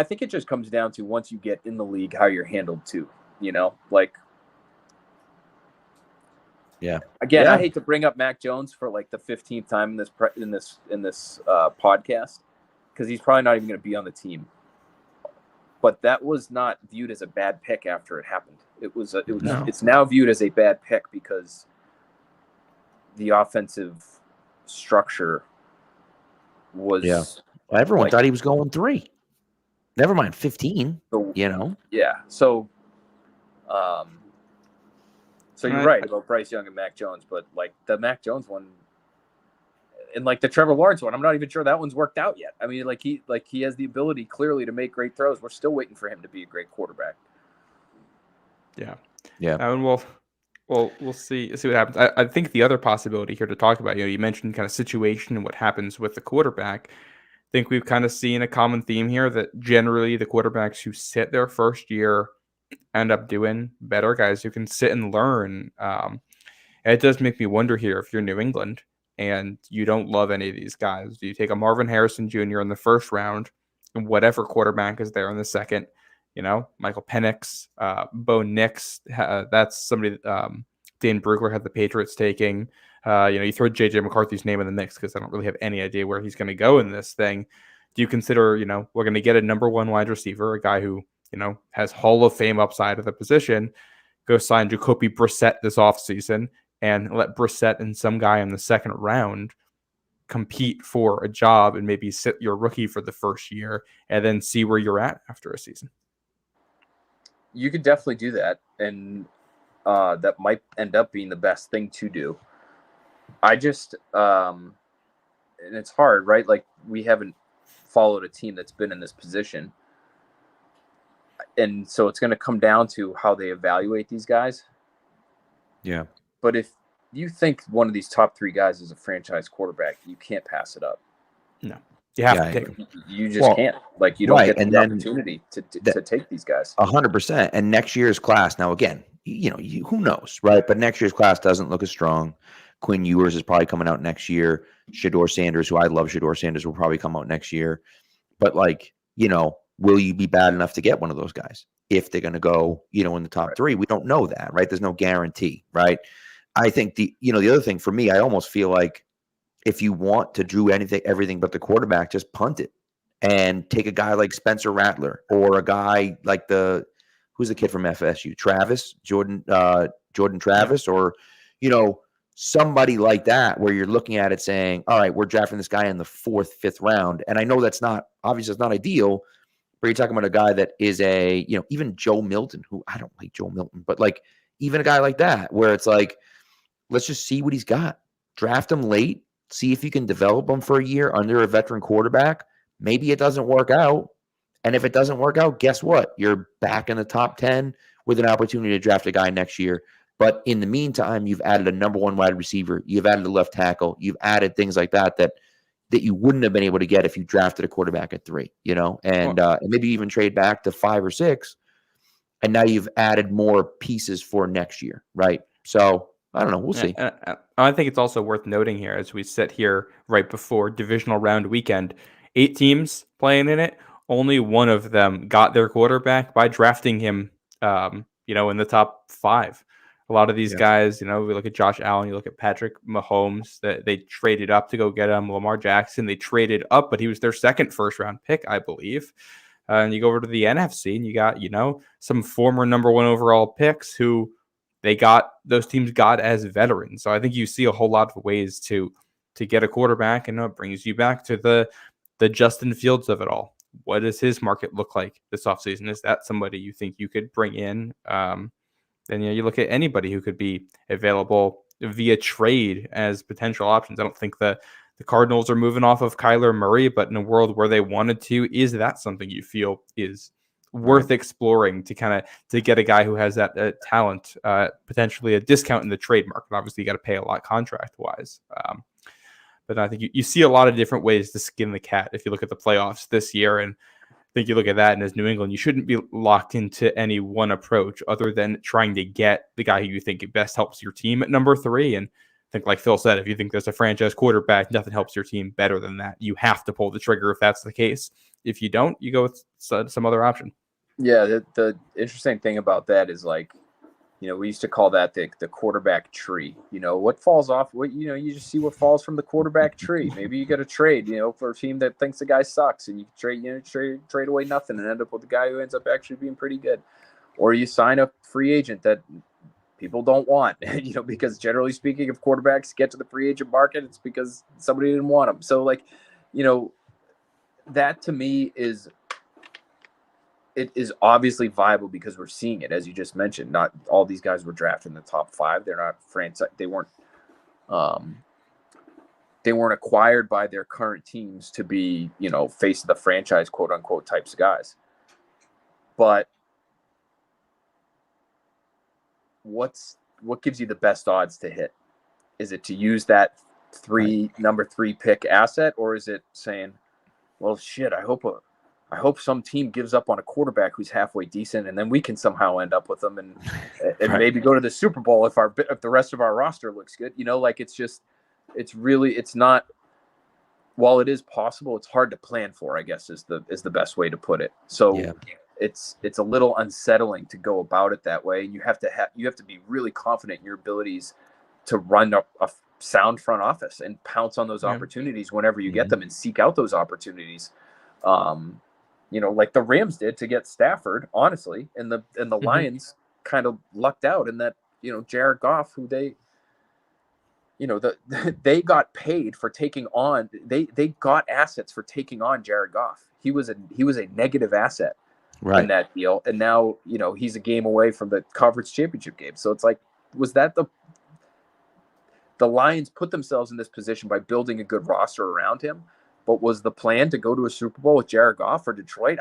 think it just comes down to once you get in the league, how you're handled too. Again, I hate to bring up Mac Jones for like the 15th time in this podcast, because he's probably not even going to be on the team. But that was not viewed as a bad pick after it happened. It's now viewed as a bad pick because the offensive structure was. Yeah. Well, everyone thought he was going 3. Never mind 15. Yeah. So you're right about Bryce Young and Mac Jones, but like the Mac Jones one. And like the Trevor Lawrence one, I'm not even sure that one's worked out yet. I mean, he has the ability clearly to make great throws. We're still waiting for him to be a great quarterback. Yeah. And we'll see what happens. I think the other possibility here to talk about, you mentioned kind of situation and what happens with the quarterback. I think we've kind of seen a common theme here that generally the quarterbacks who sit their first year end up doing better, guys who can sit and learn. And it does make me wonder here, if you're New England and you don't love any of these guys, do you take a Marvin Harrison Jr. in the first round and whatever quarterback is there in the second? Michael Penix, Bo Nix, that's somebody Dane Brugler had the Patriots taking. You throw J.J. McCarthy's name in the mix because I don't really have any idea where he's going to go in this thing. Do you consider, we're going to get a number 1 wide receiver, a guy who, has Hall of Fame upside of the position, go sign Jacoby Brissett this offseason, and let Brissett and some guy in the second round compete for a job and maybe sit your rookie for the first year and then see where you're at after a season? You could definitely do that, and that might end up being the best thing to do. I just, and it's hard, right? Like, we haven't followed a team that's been in this position. And so it's going to come down to how they evaluate these guys. Yeah. But if you think one of these top 3 guys is a franchise quarterback, you can't pass it up. No. You have to take them. You just can't. Like, you don't get the opportunity to take these guys. 100%. And next year's class, now again, who knows, right? But next year's class doesn't look as strong. Quinn Ewers is probably coming out next year. Shedeur Sanders, who I love, Shedeur Sanders will probably come out next year. But will you be bad enough to get one of those guys if they're going to go, in the top 3? We don't know that, right? There's no guarantee, right? I think the other thing for me, I almost feel like if you want to do everything but the quarterback, just punt it and take a guy like Spencer Rattler or a guy like who's the kid from FSU, Jordan Travis, or, somebody like that, where you're looking at it saying, all right, we're drafting this guy in the 4th, 5th round. And I know that's obviously it's not ideal, but you're talking about a guy that is even Joe Milton, who I don't like Joe Milton, but like even a guy like that, where it's like, let's just see what he's got. Draft him late, see if you can develop him for a year under a veteran quarterback. Maybe it doesn't work out. And if it doesn't work out, guess what? You're back in the top 10 with an opportunity to draft a guy next year. But in the meantime, you've added a number one wide receiver. You've added a left tackle. You've added things like that you wouldn't have been able to get if you drafted a quarterback at 3, and maybe even trade back to 5 or 6. And now you've added more pieces for next year, right? So I don't know. We'll see. I think it's also worth noting here as we sit here right before divisional round weekend, 8 teams playing in it. Only one of them got their quarterback by drafting him, in the top 5. A lot of these guys, we look at Josh Allen, you look at Patrick Mahomes, that they traded up to go get him. Lamar Jackson, they traded up, but he was their second first-round pick, I believe. And you go over to the NFC, and you got, some former number 1 overall picks who those teams got as veterans. So I think you see a whole lot of ways to get a quarterback, and it brings you back to the Justin Fields of it all. What does his market look like this offseason? Is that somebody you think you could bring in? Then you look at anybody who could be available via trade as potential options. I don't think the Cardinals are moving off of Kyler Murray, but in a world where they wanted to, is that something you feel is worth exploring to get a guy who has that talent, potentially a discount in the trade market? Obviously, you got to pay a lot contract wise. But I think you see a lot of different ways to skin the cat if you look at the playoffs this year. And I think you look at that, and as New England, you shouldn't be locked into any one approach other than trying to get the guy who you think best helps your team at number 3. And I think, like Phil said, if you think there's a franchise quarterback, nothing helps your team better than that. You have to pull the trigger if that's the case. If you don't, you go with some other option. Yeah, the interesting thing about that is, like, we used to call that the quarterback tree. What falls off, you just see what falls from the quarterback tree. Maybe you got to trade, for a team that thinks the guy sucks, and you trade away nothing and end up with a guy who ends up actually being pretty good. Or you sign a free agent that people don't want, because generally speaking, if quarterbacks get to the free agent market, it's because somebody didn't want them. So, that to me it is obviously viable because we're seeing it, as you just mentioned. Not all these guys were drafted in the top 5. They're not franchise. They weren't acquired by their current teams to be, face of the franchise, quote unquote, types of guys. But what gives you the best odds to hit? Is it to use that number 3 pick asset, or is it saying, well, shit, I hope some team gives up on a quarterback who's halfway decent, and then we can somehow end up with them and maybe go to the Super Bowl if the rest of our roster looks good. It's not. While it is possible, it's hard to plan for, I guess, is the best way to put it. So it's a little unsettling to go about it that way. You have to be really confident in your abilities to run a sound front office and pounce on those opportunities whenever you get them and seek out those opportunities. Like the Rams did to get Stafford, honestly, and the Lions kind of lucked out in that, Jared Goff, who they got paid for taking on, they got assets for taking on Jared Goff. He was a negative asset in that deal. And now, he's a game away from the conference championship game. So it's like, was that the Lions put themselves in this position by building a good roster around him? But was the plan to go to a Super Bowl with Jared Goff for Detroit?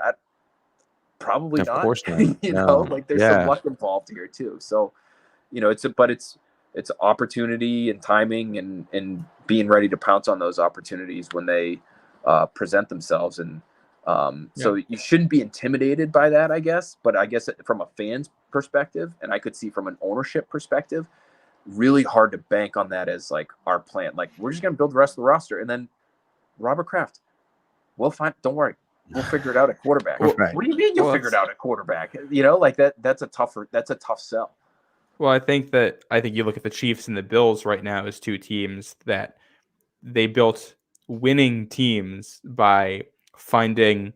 Probably not. Of course not. There's some luck involved here too. So, it's opportunity and timing and being ready to pounce on those opportunities when they present themselves. And so you shouldn't be intimidated by that, I guess. But I guess from a fan's perspective, and I could see from an ownership perspective, really hard to bank on that as like our plan. Like, we're just going to build the rest of the roster, and then Robert Kraft, we'll find. Don't worry, we'll figure it out at quarterback. What do you mean you'll figure it out at quarterback? Like that. That's a tough sell. Well, I think you look at the Chiefs and the Bills right now as 2 teams that they built winning teams by finding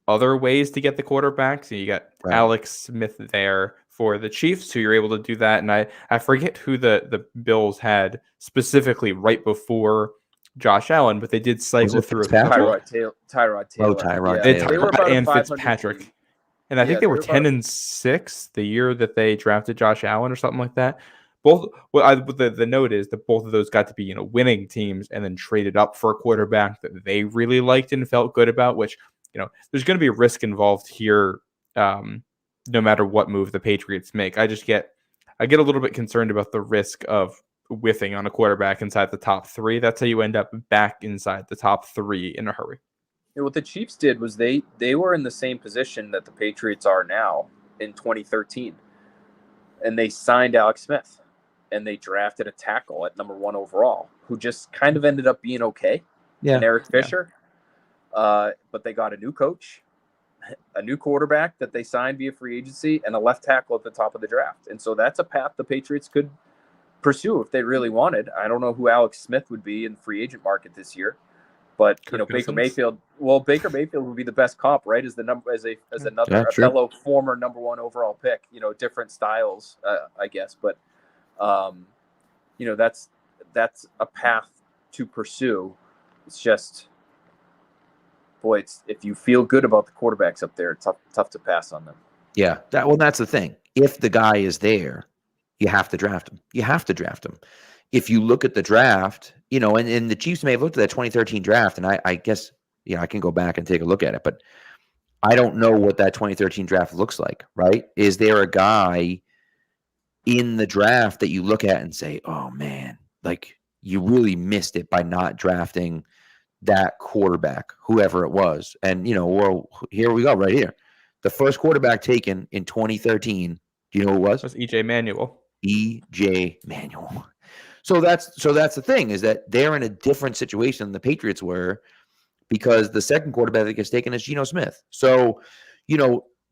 other ways to get the quarterback. So you got Alex Smith there for the Chiefs, who you're able to do that. And I forget who the Bills had specifically right before Josh Allen, but they did cycle through Tyrod Taylor. Tyrod Taylor. And Fitzpatrick. And I think they were 10-6 the year that they drafted Josh Allen or something like that. The note is that both of those got to be, winning teams and then traded up for a quarterback that they really liked and felt good about, which, there's going to be risk involved here, no matter what move the Patriots make. I get a little bit concerned about the risk of whiffing on a quarterback inside the top 3. That's how you end up back inside the top 3 in a hurry. What the Chiefs did was they were in the same position that the Patriots are now in 2013, and they signed Alex Smith, and they drafted a tackle at number 1 overall, who just kind of ended up being okay. Yeah, and Eric Fisher. Yeah. But they got a new coach, a new quarterback that they signed via free agency, and a left tackle at the top of the draft. And so that's a path the Patriots could pursue if they really wanted. I don't know who Alex Smith would be in the free agent market this year. But Baker Mayfield. Well, Baker Mayfield would be the best comp, right? As another fellow former number 1 overall pick. Different styles, I guess. But that's a path to pursue. It's just, boy, if you feel good about the quarterbacks up there, it's tough to pass on them. Yeah, that's the thing. If the guy is there, you have to draft him. If you look at the draft, and the Chiefs may have looked at that 2013 draft, and I guess, I can go back and take a look at it, but I don't know what that 2013 draft looks like, right? Is there a guy in the draft that you look at and say, oh man, like you really missed it by not drafting that quarterback, whoever it was? And, well, here we go right here. The first quarterback taken in 2013, do you know who it was? It was E.J. Manuel. E.J. Manuel. So that's the thing, is that they're in a different situation than the Patriots were, because the second quarterback that gets taken is Geno Smith. So,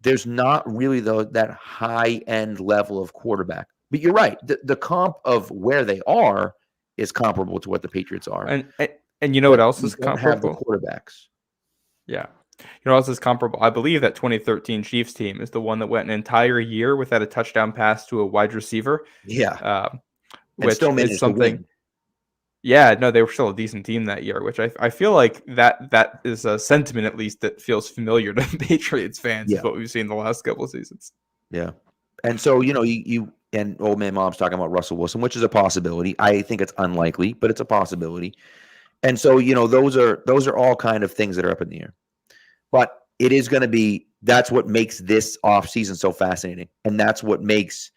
there's not really that high-end level of quarterback. But you're right. The comp of where they are is comparable to what the Patriots are. And you know what else is comparable? Have the quarterbacks. Yeah. What else is comparable? I believe that 2013 Chiefs team is the one that went an entire year without a touchdown pass to a wide receiver. Yeah. Which still is something. Yeah, no, they were still a decent team that year, which I feel like that is a sentiment, at least, that feels familiar to Patriots fans, is what we've seen the last couple of seasons. Yeah. And so, you and Old Man Mom's talking about Russell Wilson, which is a possibility. I think it's unlikely, but it's a possibility. And so, those are all kind of things that are up in the air. But it is going to be, that's what makes this offseason so fascinating. And that's what makes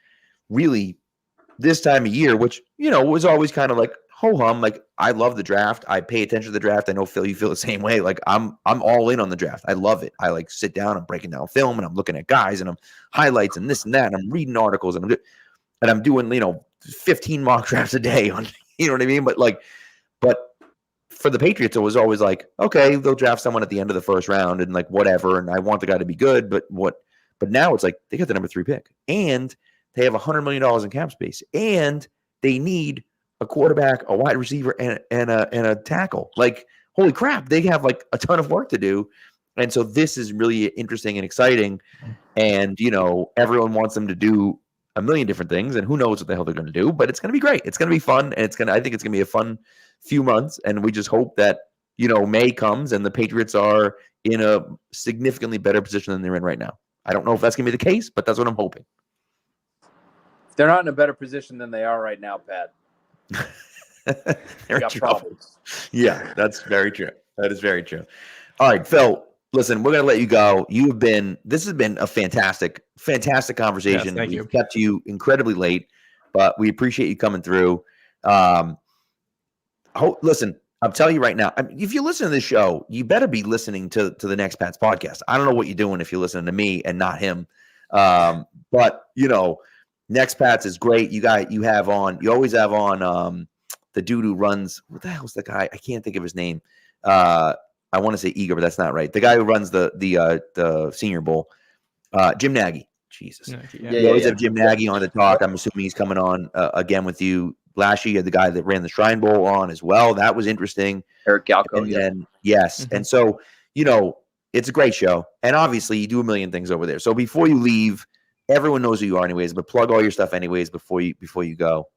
really this time of year, which, was always kind of like ho-hum. Like, I love the draft. I pay attention to the draft. I know, Phil, you feel the same way. Like, I'm all in on the draft. I love it. I sit down, I'm breaking down film, and I'm looking at guys, and I'm highlights and this and that, and I'm reading articles, and I'm doing, 15 mock drafts a day on, you know what I mean? But for the Patriots, it was always like, okay, they'll draft someone at the end of the first round and whatever. And I want the guy to be good, but now it's like they got the number 3 pick, and they have $100 million in cap space, and they need a quarterback, a wide receiver, and a tackle. Like, holy crap, they have a ton of work to do. And so this is really interesting and exciting. And, everyone wants them to do a million different things, and who knows what the hell they're going to do, but it's going to be great. It's going to be fun. And I think it's going to be a fun few months. And we just hope that, May comes and the Patriots are in a significantly better position than they're in right now. I don't know if that's going to be the case, but that's what I'm hoping. They're not in a better position than they are right now, Pat. They're got problems. Yeah, that's very true. That is very true. All right, Phil, listen, we're going to let you go. This has been a fantastic conversation. Yes, thank you. We've kept you incredibly late, but we appreciate you coming through. Listen, I'm telling you right now, if you listen to this show, you better be listening to the Next Pat's podcast. I don't know what you're doing if you're listening to me and not him. But Next Pat's is great. You always have on the dude who runs, what the hell's the guy? I can't think of his name. I want to say Eager, but that's not right. The guy who runs the Senior Bowl, Jim Nagy. Jesus. You always have Jim Nagy on to talk. I'm assuming he's coming on again with you. Last year, you had the guy that ran the Shrine Bowl on as well. That was interesting. Eric Galco. And then, yes. Mm-hmm. And so, it's a great show. And obviously, you do a million things over there. So before you leave, everyone knows who you are anyways, but plug all your stuff anyways before you go.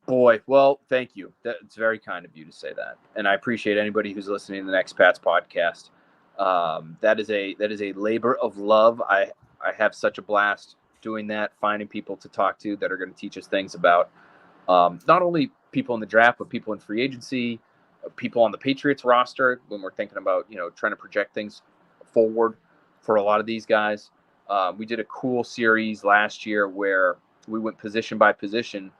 Boy, well, thank you. It's very kind of you to say that. And I appreciate anybody who's listening to the Next Pat's podcast. That is a labor of love. I have such a blast doing that, finding people to talk to that are going to teach us things about not only people in the draft, but people in free agency, people on the Patriots roster when we're thinking about, trying to project things forward for a lot of these guys. We did a cool series last year where we went position by position,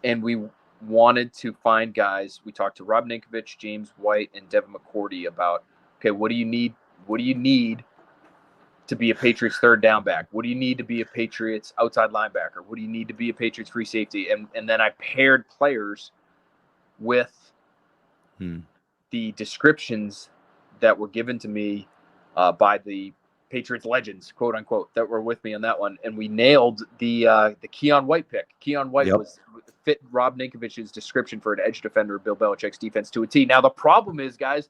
and we wanted to find guys. We talked to Rob Ninkovich, James White, and Devin McCourty about, okay, what do you need? What do you need to be a Patriots third down back? What do you need to be a Patriots outside linebacker? What do you need to be a Patriots free safety? And then I paired players with the descriptions that were given to me by the Patriots legends, quote unquote, that were with me on that one. And we nailed the Keon White pick. Keon White fit Rob Ninkovich's description for an edge defender of Bill Belichick's defense to a T. Now, the problem is, guys,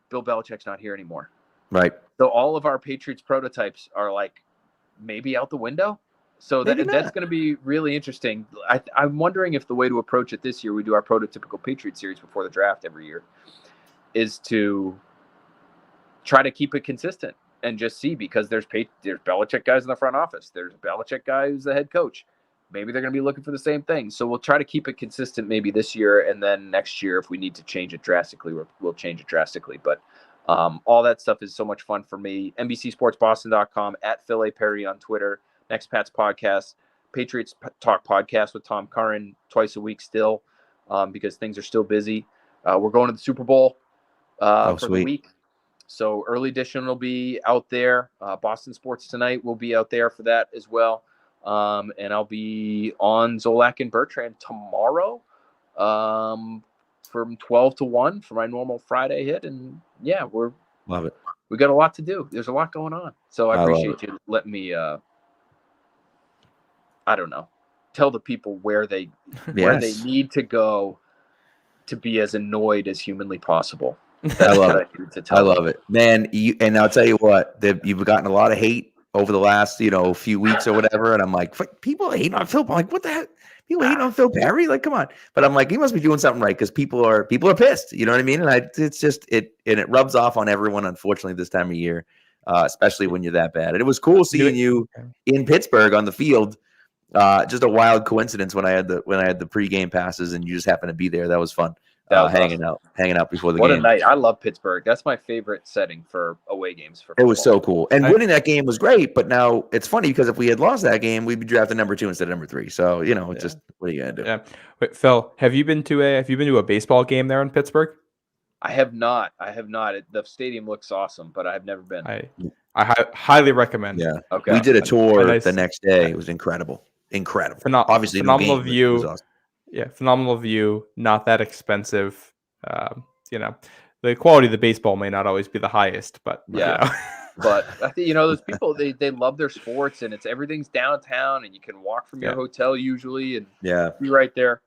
Bill Belichick's not here anymore. Right. So all of our Patriots prototypes are like maybe out the window. So that's going to be really interesting. I'm wondering if the way to approach it this year, we do our prototypical Patriot series before the draft every year, is to try to keep it consistent and just see, because there's Belichick guys in the front office. There's a Belichick guy who's the head coach. Maybe they're going to be looking for the same thing. So we'll try to keep it consistent maybe this year, and then next year, if we need to change it drastically, we'll change it drastically. But all that stuff is so much fun for me. NBCSportsBoston.com, at Phil A. Perry on Twitter, Next Pat's podcast, Patriots Talk podcast with Tom Curran twice a week still, because things are still busy. We're going to the Super Bowl for the week. So early edition will be out there. Boston Sports Tonight will be out there for that as well. And I'll be on Zolak and Bertrand tomorrow from 12 to 1 for my normal Friday hit. And yeah, love it. We got a lot to do. There's a lot going on. So I appreciate you letting me, I don't know, tell the people where they need to go to be as annoyed as humanly possible. I love it. I love it, man. And I'll tell you what, you've gotten a lot of hate over the last, few weeks or whatever. And I'm like, people hate on Phil. I'm like, what the heck? People hate on Phil Perry? Like, come on. But I'm like, he must be doing something right, because people are pissed. You know what I mean? And it's just it rubs off on everyone, unfortunately, this time of year, especially when you're that bad. And it was cool seeing you in Pittsburgh on the field. Just a wild coincidence when I had the pregame passes and you just happened to be there. That was fun. Hanging out before the game. What a night. I love Pittsburgh. That's my favorite setting for away games. For football. It was so cool. And winning that game was great, but now it's funny because if we had lost that game, we'd be drafted number 2 instead of number 3. So, it's just, what are you going to do? Yeah. Wait, Phil, have you been to a baseball game there in Pittsburgh? I have not. The stadium looks awesome, but I have never been. I highly recommend. Yeah. Okay. We did a tour the next day. It was incredible. Obviously, phenomenal no game, view. It was awesome. Yeah, phenomenal view, not that expensive. The quality of the baseball may not always be the highest, but But I think those people they love their sports, and everything's downtown, and you can walk from your hotel usually, and be right there.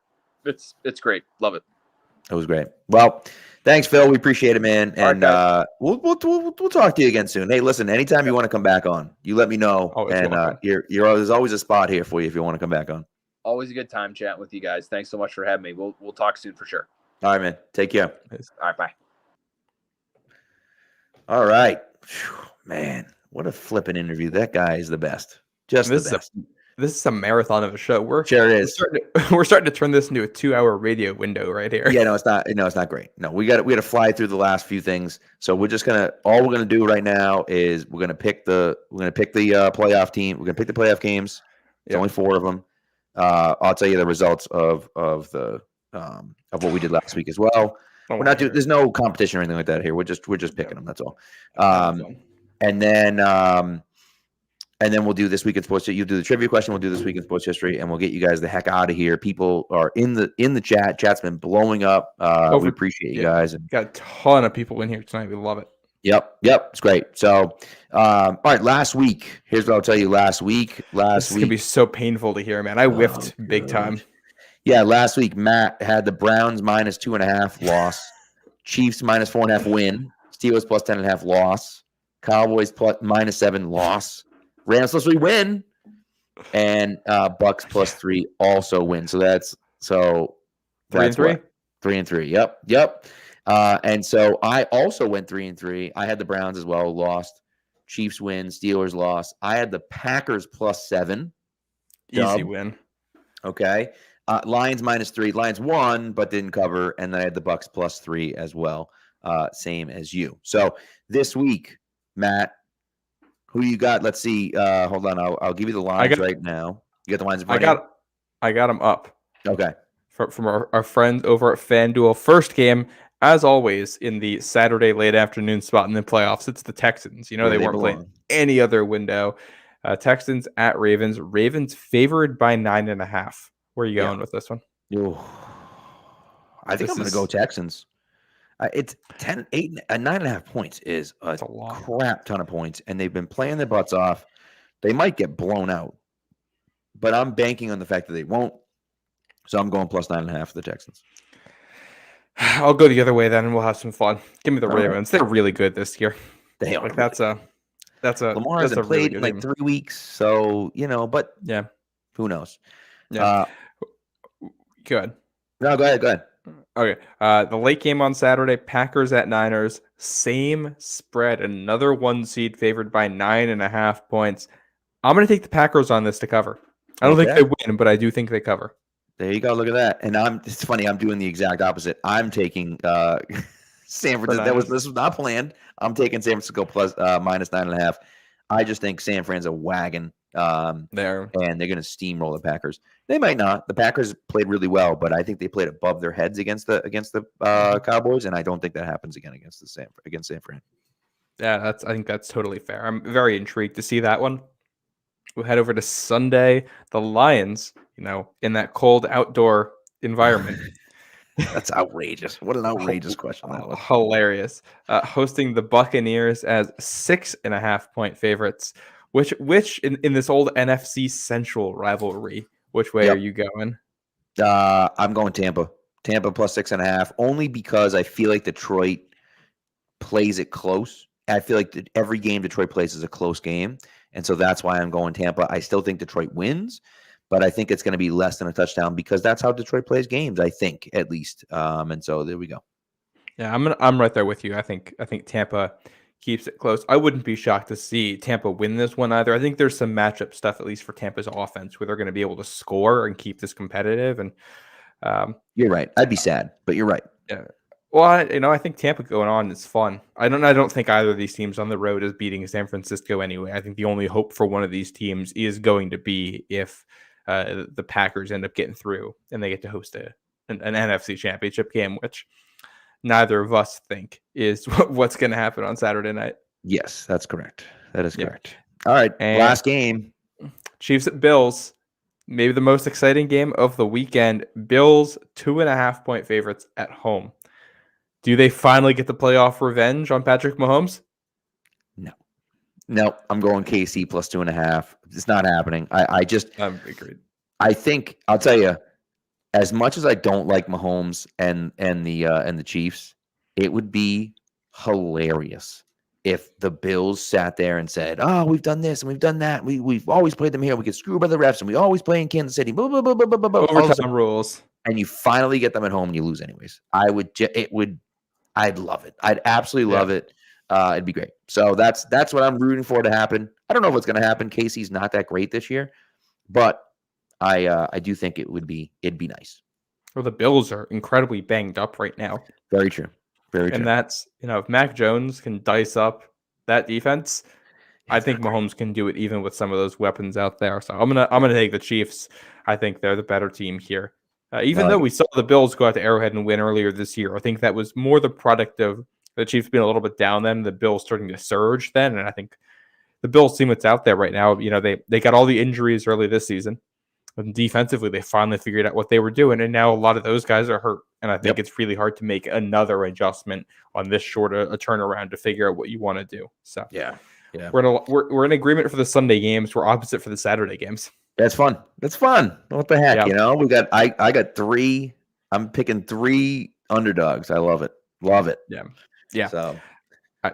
It's great. Love it. It was great. Well, thanks, Phil. We appreciate it, man. And we'll talk to you again soon. Hey, listen, anytime you want to come back on, you let me know. There's always a spot here for you if you want to come back on. Always a good time chatting with you guys. Thanks so much for having me. We'll talk soon for sure. All right, man. Take care. All right, bye. All right. Whew, man, what a flipping interview. That guy is the best. Just the best. This is a marathon of a show. We're starting to turn this into a 2-hour radio window right here. Yeah, no, it's not. No, it's not great. No, we got to fly through the last few things. So we're just all we're gonna do right now is we're gonna pick the playoff team. We're gonna pick the playoff games. There's only 4 of them. I'll tell you the results of what we did last week as well. We're not doing. There's no competition or anything like that here. We're just picking them. That's all. And then we'll do this week in sports. You do the trivia question. We'll do this week in sports history, and we'll get you guys the heck out of here. People are in the chat. Chat's been blowing up. We appreciate you guys. And got a ton of people in here tonight. We love it. Yep, it's great. So, all right, last week. Here's what I'll tell you. Last week. This is gonna be so painful to hear, man. I whiffed big time. Yeah, last week Matt had the Browns minus 2.5 loss, Chiefs minus 4.5 win, Steelers plus 10.5 loss, Cowboys plus minus 7 loss, Rams plus 3 win, and Bucks plus 3 also win. So that's 3-3. 3-3. Yep. And so I also went 3-3. I had the Browns as well, lost. Chiefs win, Steelers lost. I had the Packers plus 7. Easy win. Okay. Lions -3. Lions won, but didn't cover. And then I had the Bucks +3 as well. Same as you. So this week, Matt, who you got? Let's see. Hold on. I'll give you the lines right now. You got the lines in front of you? I got them up. Okay. From our friends over at FanDuel. First game, as always, in the Saturday late afternoon spot in the playoffs. It's the Texans. You know, they weren't playing any other window. Texans at Ravens. Ravens favored by 9.5. Where are you going with this one? Ooh. I think I'm going to go Texans. It's 9.5 points is a crap ton of points, and they've been playing their butts off. They might get blown out, but I'm banking on the fact that they won't. So I'm going +9.5 for the Texans. I'll go the other way then, and we'll have some fun. Give me the Ravens. They're really good this year. They are. Like that's a Lamar hasn't played in like 3 weeks, so but yeah, who knows? Yeah. Good. No, go ahead. Okay. The late game on Saturday, Packers at Niners, same spread, another 1 seed favored by 9.5 points. I'm going to take the Packers on this to cover. I don't think they win, but I do think they cover. There you go. Look at that. And it's funny. I'm doing the exact opposite. I'm taking San Francisco. This was not planned. I'm taking San Francisco -9.5. I just think San Fran's a wagon there, and they're going to steamroll the Packers. They might not. The Packers played really well, but I think they played above their heads against the Cowboys, and I don't think that happens again against San Fran. Yeah, I think that's totally fair. I'm very intrigued to see that one. We'll head over to Sunday. The Lions, in that cold outdoor environment. That's outrageous. What an outrageous question that was. Hilarious. Hosting the Buccaneers as 6.5 point favorites. Which in this old NFC Central rivalry, which way are you going? I'm going Tampa. Tampa +6.5, only because I feel like Detroit plays it close. I feel like every game Detroit plays is a close game, and so that's why I'm going Tampa. I still think Detroit wins, but I think it's going to be less than a touchdown because that's how Detroit plays games, I think, at least. And so there we go. Yeah, I'm right there with you. I think Tampa keeps it close. I wouldn't be shocked to see Tampa win this one either. I think there's some matchup stuff, at least for Tampa's offense, where they're going to be able to score and keep this competitive. And you're right. I'd be sad, but you're right. Yeah. Well, I think Tampa going on is fun. I don't think either of these teams on the road is beating San Francisco anyway. I think the only hope for one of these teams is going to be if the Packers end up getting through and they get to host an NFC Championship game, which neither of us think is what's going to happen on Saturday night. Yes, that's correct. That is correct. All right, and last game. Chiefs at Bills. Maybe the most exciting game of the weekend. Bills 2.5 point favorites at home. Do they finally get the playoff revenge on Patrick Mahomes? No, I'm going KC +2.5. It's not happening. I'm agreed. I think I'll tell you, as much as I don't like Mahomes and the Chiefs, it would be hilarious if the Bills sat there and said, "Oh, we've done this and we've done that. We've always played them here. We get screwed by the refs, and we always play in Kansas City." Blah, blah, blah, blah, blah, blah. Overtime rules. And you finally get them at home and you lose anyways. I'd love it. I'd absolutely love it. It'd be great. So that's what I'm rooting for to happen. I don't know what's going to happen. Casey's not that great this year, but I do think it'd be nice. Well, the Bills are incredibly banged up right now. Very true. Very true. And that's, if Mac Jones can dice up that defense, I think Mahomes can do it even with some of those weapons out there. So I'm gonna take the Chiefs. I think they're the better team here. Even though we saw the Bills go out to Arrowhead and win earlier this year, I think that was more the product of the Chiefs being a little bit down then, the Bills starting to surge then. And I think the Bills team that's out there right now, they got all the injuries early this season. And defensively, they finally figured out what they were doing. And now a lot of those guys are hurt. And I think it's really hard to make another adjustment on this short a turnaround to figure out what you want to do. So yeah. We're in agreement for the Sunday games. We're opposite for the Saturday games. That's fun. That's fun. What the heck, we got. I got 3. I'm picking 3 underdogs. I love it. Love it. Yeah. So,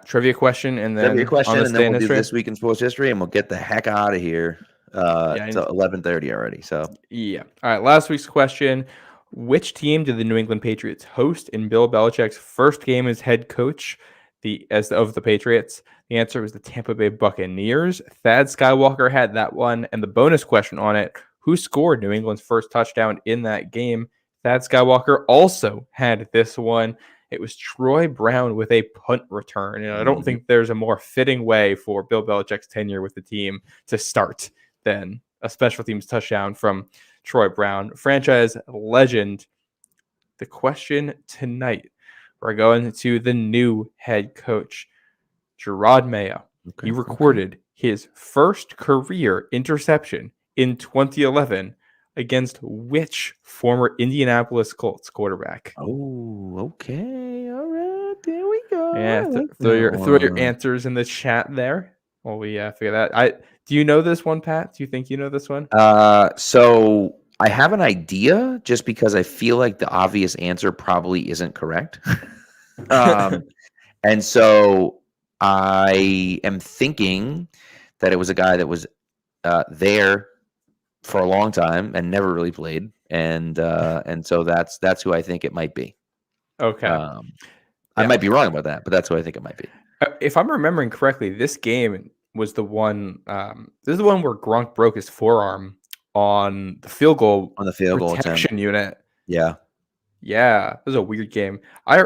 trivia question, and then we'll do This Week in Sports History, and we'll get the heck out of here. It's 11:30 already. So yeah. All right. Last week's question: which team did the New England Patriots host in Bill Belichick's first game as head coach? Of the Patriots? The answer was the Tampa Bay Buccaneers. Thad Skywalker had that one, and the bonus question on it: who scored New England's first touchdown in that game. Thad Skywalker also had this one. It was Troy Brown with a punt return. And I don't think there's a more fitting way for Bill Belichick's tenure with the team to start than a special teams touchdown from Troy Brown, franchise legend. The question tonight, we're going to the new head coach, Gerard Mayo. Okay, he recorded his first career interception in 2011 against which former Indianapolis Colts quarterback? Oh, okay. All right. There we go. Yeah, throw your answers in the chat there while we figure that. Do you know this one, Pat? Do you think you know this one? So I have an idea just because I feel like the obvious answer probably isn't correct. And so I am thinking that it was a guy that was there for a long time and never really played, and so that's who I think it might be. Okay, I might be wrong about that, but that's who I think it might be. If I'm remembering correctly, this game was the one. This is the one where Gronk broke his forearm on the field goal protection unit. Yeah, it was a weird game. I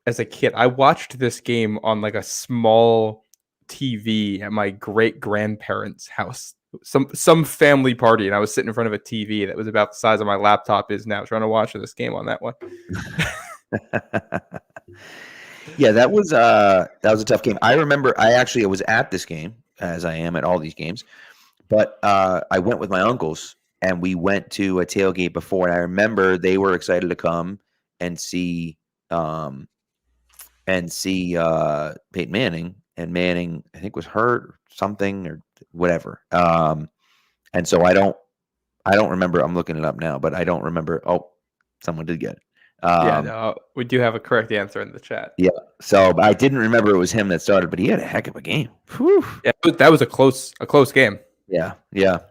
as a kid, I watched this game on like a small TV at my great grandparents' house. Some family party, and I was sitting in front of a TV that was about the size of my laptop is now, trying to watch this game on that one. Yeah, that was a tough game. I remember I was at this game, as I am at all these games, but I went with my uncles and we went to a tailgate before, and I remember they were excited to come and see Peyton Manning, and Manning I think was hurt or something or whatever. And so I don't remember. I'm looking it up now, but I don't remember. Oh, someone did get it. We do have a correct answer in the chat. Yeah. So I didn't remember it was him that started, but he had a heck of a game. Whew. Yeah, that was a close game. Yeah.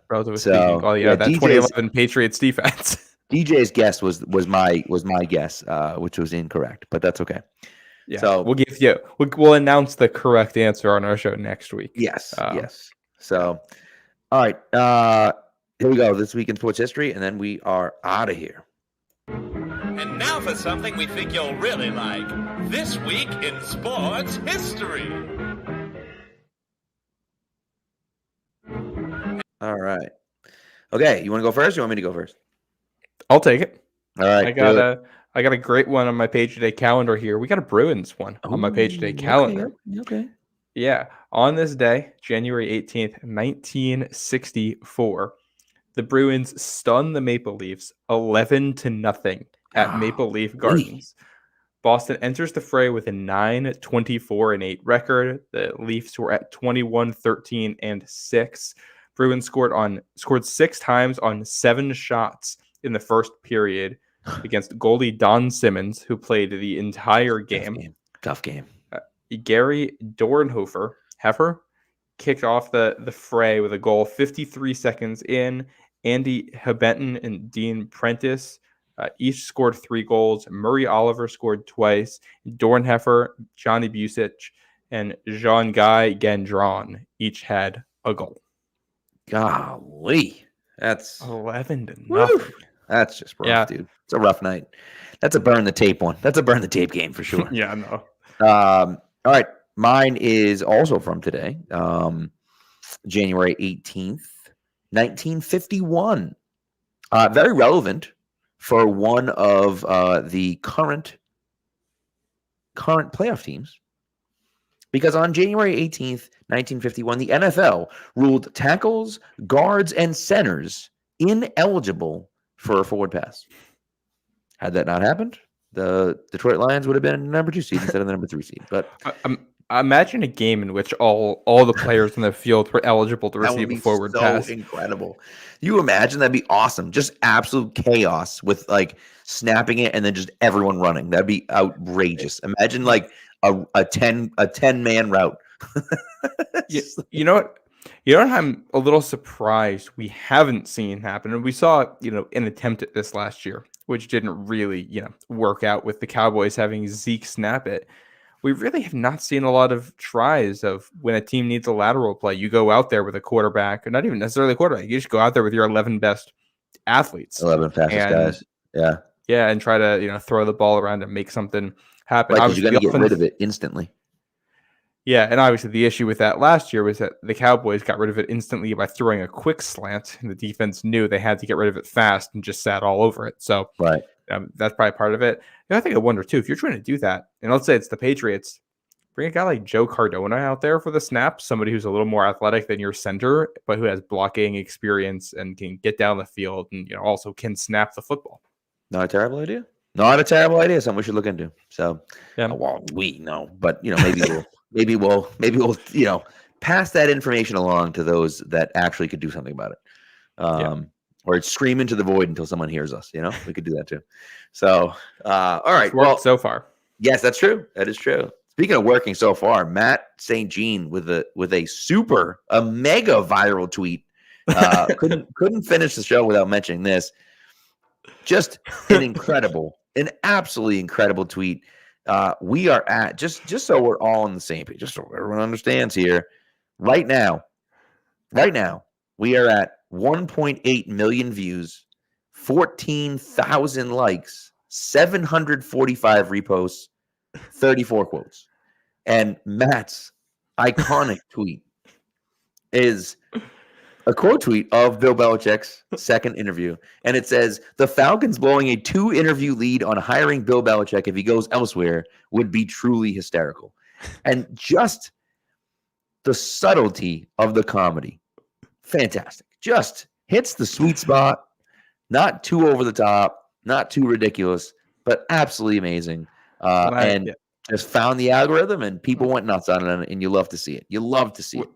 Relatively speaking, that 2011 Patriots defense. DJ's guess was my guess, which was incorrect, but that's okay. Yeah. So we'll announce the correct answer on our show next week. Yes. Yes. So, all right. Here we go. This week in sports history, and then we are out of here. And now for something we think you'll really like. This week in sports history. All right. Okay, you want to go first? Or you want me to go first? I'll take it. All right. I got a great one on my page today calendar here. We got a Bruins one on my page today calendar. Okay. Yeah. On this day, January 18th, 1964, the Bruins stun the Maple Leafs 11-0 at Maple Leaf Gardens. Boston enters the fray with a 9-24-8 record. The Leafs were at 21-13-6. Bruins scored 6 times on 7 shots in the first period against goalie Don Simmons, who played the entire game. Tough game. Gary Dornhofer kicked off the fray with a goal 53 seconds in. Andy Hebenton and Dean Prentice each scored 3 goals. Murray Oliver scored twice. Dornhofer, Johnny Busic, and Jean-Guy Gendron each had a goal. Golly. That's 11-0. That's just rough, dude. It's a rough night. That's a burn the tape one. That's a burn the tape game for sure. Yeah, I know. All right. Mine is also from today, January 18th, 1951. Very relevant for one of the current playoff teams, because on January 18th, 1951, the NFL ruled tackles, guards, and centers ineligible for a forward pass. Had that not happened, the Detroit Lions would have been number 2 seed instead of the number 3 seed. But imagine a game in which all the players in the field were eligible to receive a forward pass. Incredible. You imagine? That'd be awesome. Just absolute chaos with like snapping it and then just everyone running. That'd be outrageous. Imagine like a 10-man route. You know what? I'm a little surprised we haven't seen happen. And we saw, an attempt at this last year, which didn't really, work out with the Cowboys having Zeke snap it. we really have not seen a lot of tries of when a team needs a lateral play. You go out there with a quarterback, or not even necessarily a quarterback. You just go out there with your 11 best athletes, 11 fastest guys. Yeah. Yeah, and try to throw the ball around and make something happen. Right, because you're going to get rid offense, of it instantly. Yeah, and obviously the issue with that last year was that the Cowboys got rid of it instantly by throwing a quick slant, and the defense knew they had to get rid of it fast and just sat all over it. So right. That's probably part of it. I think I wonder, too, if you're trying to do that, and let's say it's the Patriots, bring a guy like Joe Cardona out there for the snaps, somebody who's a little more athletic than your center, but who has blocking experience and can get down the field and also can snap the football. Not a terrible idea. Not a terrible idea. Something we should look into. So, yeah. Well, we know, but maybe we'll pass that information along to those that actually could do something about it. Or scream into the void until someone hears us. We could do that too. So, all right. Well, so far, yes, that's true. That is true. Speaking of working so far, Matt St. Jean with a mega viral tweet. Couldn't finish the show without mentioning this. Just an absolutely incredible tweet. We are at just so we're all on the same page, just so everyone understands here. Right now, we are at 1.8 million views, 14,000 likes, 745 reposts, 34 quotes. And Matt's iconic tweet is a quote tweet of Bill Belichick's second interview. And it says, the Falcons blowing a 2-interview lead on hiring Bill Belichick if he goes elsewhere would be truly hysterical. And just the subtlety of the comedy. Fantastic. Just hits the sweet spot. Not too over the top, not too ridiculous, but absolutely amazing. Just found the algorithm and people went nuts on it, and you love to see it. You love to see it.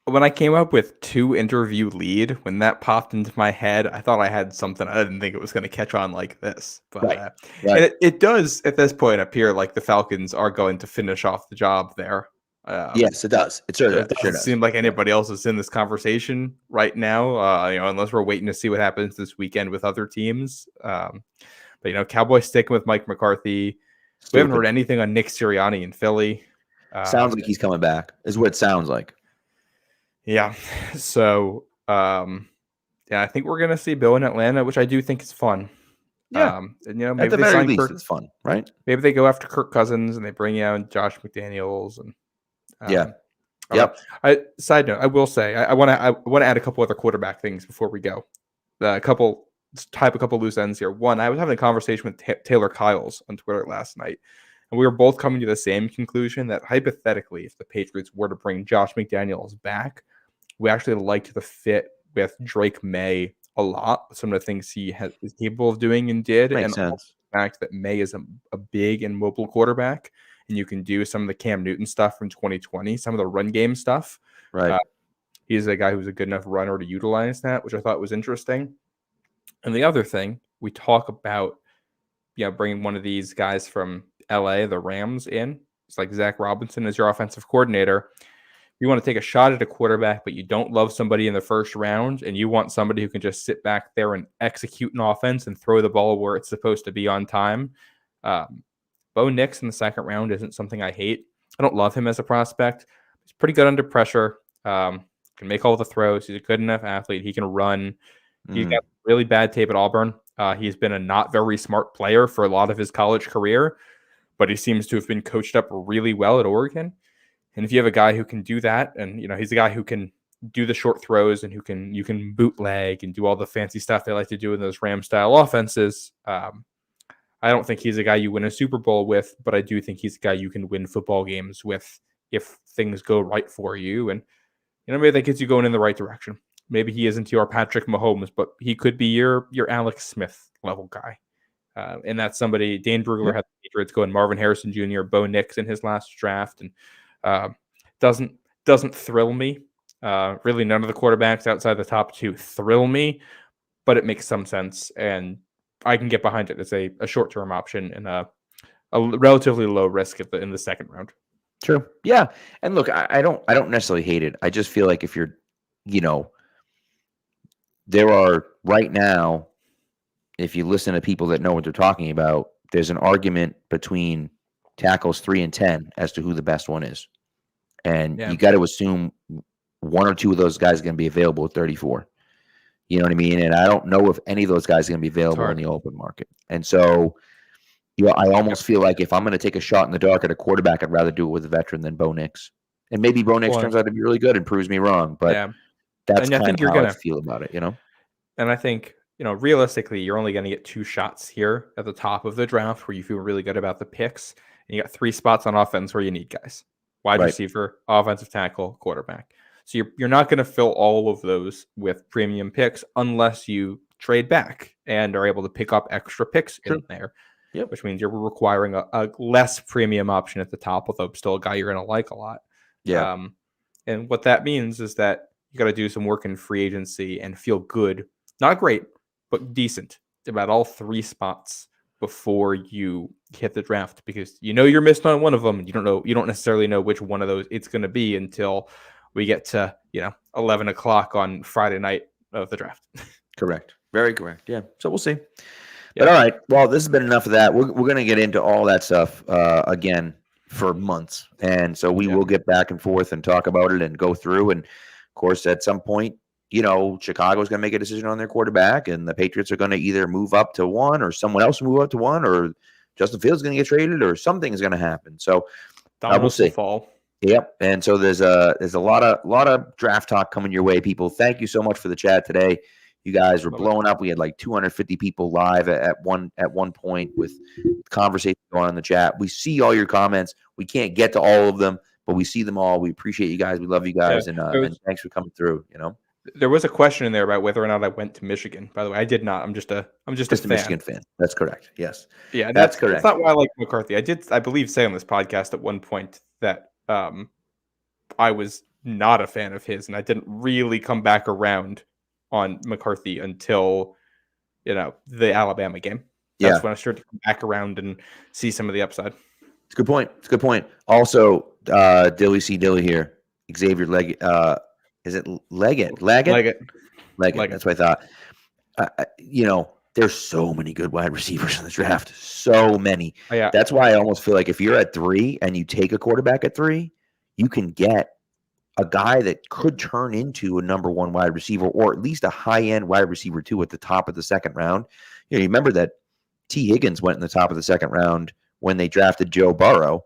When I came up with 2-interview lead, when that popped into my head, I thought I had something. I didn't think it was going to catch on like this. But right. And it does, at this point, appear like the Falcons are going to finish off the job there. Yes, it does. It sure doesn't seem like anybody else is in this conversation right now, unless we're waiting to see what happens this weekend with other teams. But Cowboys sticking with Mike McCarthy. Stupid. We haven't heard anything on Nick Sirianni in Philly. Sounds like he's coming back, is what it sounds like. Yeah. So, I think we're going to see Bill in Atlanta, which I do think is fun. Yeah. Maybe at the very least, it's fun, right? Maybe they go after Kirk Cousins and they bring out Josh McDaniels and. Side note, I will say I want to add a couple other quarterback things before we go. Type a couple loose ends here. One, I was having a conversation with Taylor Kyles on Twitter last night, and we were both coming to the same conclusion that hypothetically, if the Patriots were to bring Josh McDaniels back, we actually liked the fit with Drake May a lot. Some of the things he is capable of doing and did, Makes sense. The fact that May is a big and mobile quarterback, and you can do some of the Cam Newton stuff from 2020, some of the run game stuff. Right. He's a guy who's a good enough runner to utilize that, which I thought was interesting. And the other thing, we talk about, bringing one of these guys from LA, the Rams, in. It's like Zach Robinson as your offensive coordinator. You want to take a shot at a quarterback, but you don't love somebody in the first round, and you want somebody who can just sit back there and execute an offense and throw the ball where it's supposed to be on time. Bo Nix in the second round isn't something I hate. I don't love him as a prospect. He's pretty good under pressure. Can make all the throws. He's a good enough athlete. He can run. He's got really bad tape at Auburn. He's been a not very smart player for a lot of his college career, but he seems to have been coached up really well at Oregon. And if you have a guy who can do that, and he's a guy who can do the short throws and you can bootleg and do all the fancy stuff they like to do in those Ram style offenses. I don't think he's a guy you win a Super Bowl with, but I do think he's a guy you can win football games with if things go right for you. And maybe that gets you going in the right direction. Maybe he isn't your Patrick Mahomes, but he could be your Alex Smith level guy. And that's somebody. Dane Brugler had the Patriots going Marvin Harrison Jr., Bo Nix in his last draft, and doesn't thrill me. Really, none of the quarterbacks outside the top two thrill me, but it makes some sense, and I can get behind it as a short-term option and a relatively low risk in the second round. True. Yeah. And look, I don't necessarily hate it. I just feel like if you're, there are right now, if you listen to people that know what they're talking about, there's an argument between tackles 3 and 10 as to who the best one is. And Yeah. you got to assume one or two of those guys are going to be available at 34. You know what I mean? And I don't know if any of those guys are going to be available in the open market. And so, I almost feel like if I'm going to take a shot in the dark at a quarterback, I'd rather do it with a veteran than Bo Nix. And maybe Bo Nix turns out to be really good and proves me wrong, but that's kind of how I feel about it, And I think, realistically, you're only going to get 2 shots here at the top of the draft where you feel really good about the picks. And you got 3 spots on offense where you need guys. Wide receiver, offensive tackle, quarterback. So you're not going to fill all of those with premium picks unless you trade back and are able to pick up extra picks in there. Yep. Which means you're requiring a less premium option at the top, although still a guy you're going to like a lot. Yeah. And what that means is that you got to do some work in free agency and feel good, not great, but decent about all 3 spots before you hit the draft, because you're missing on one of them. And you don't necessarily know which one of those it's going to be until we get to 11 o'clock on Friday night of the draft. Correct. Very correct. Yeah. So we'll see. But all right. Well, this has been enough of that. We're going to get into all that stuff again for months. And so we will get back and forth and talk about it and go through. And of course, at some point, Chicago's going to make a decision on their quarterback, and the Patriots are going to either move up to 1 or someone else move up to 1, or Justin Fields is going to get traded, or something is going to happen. So we'll see. Fall. Yep. And so there's a lot of draft talk coming your way, people. Thank you so much for the chat today. You guys were blowing up. We had like 250 people live at one point with conversation going on in the chat. We see all your comments. We can't get to all of them, but we see them all. We appreciate you guys. We love you guys, and thanks for coming through. There was a question in there about whether or not I went to Michigan. By the way, I did not. I'm just a Michigan fan. That's correct. Yes. Yeah, that's correct. That's not why I like McCarthy. I believe, say on this podcast at one point that I was not a fan of his, and I didn't really come back around on McCarthy until the Alabama game. That's when I started to come back around and see some of the upside. It's a good point. Also, Dilly C. Dilly here. Xavier Leggett. Is it Leggett? Leggett. That's what I thought. There's so many good wide receivers in the draft. So many. Oh, yeah. That's why I almost feel like if you're at 3 and you take a quarterback at 3, you can get a guy that could turn into a number 1 wide receiver, or at least a high-end wide receiver 2 at the top of the second round. You remember that T. Higgins went in the top of the second round when they drafted Joe Burrow.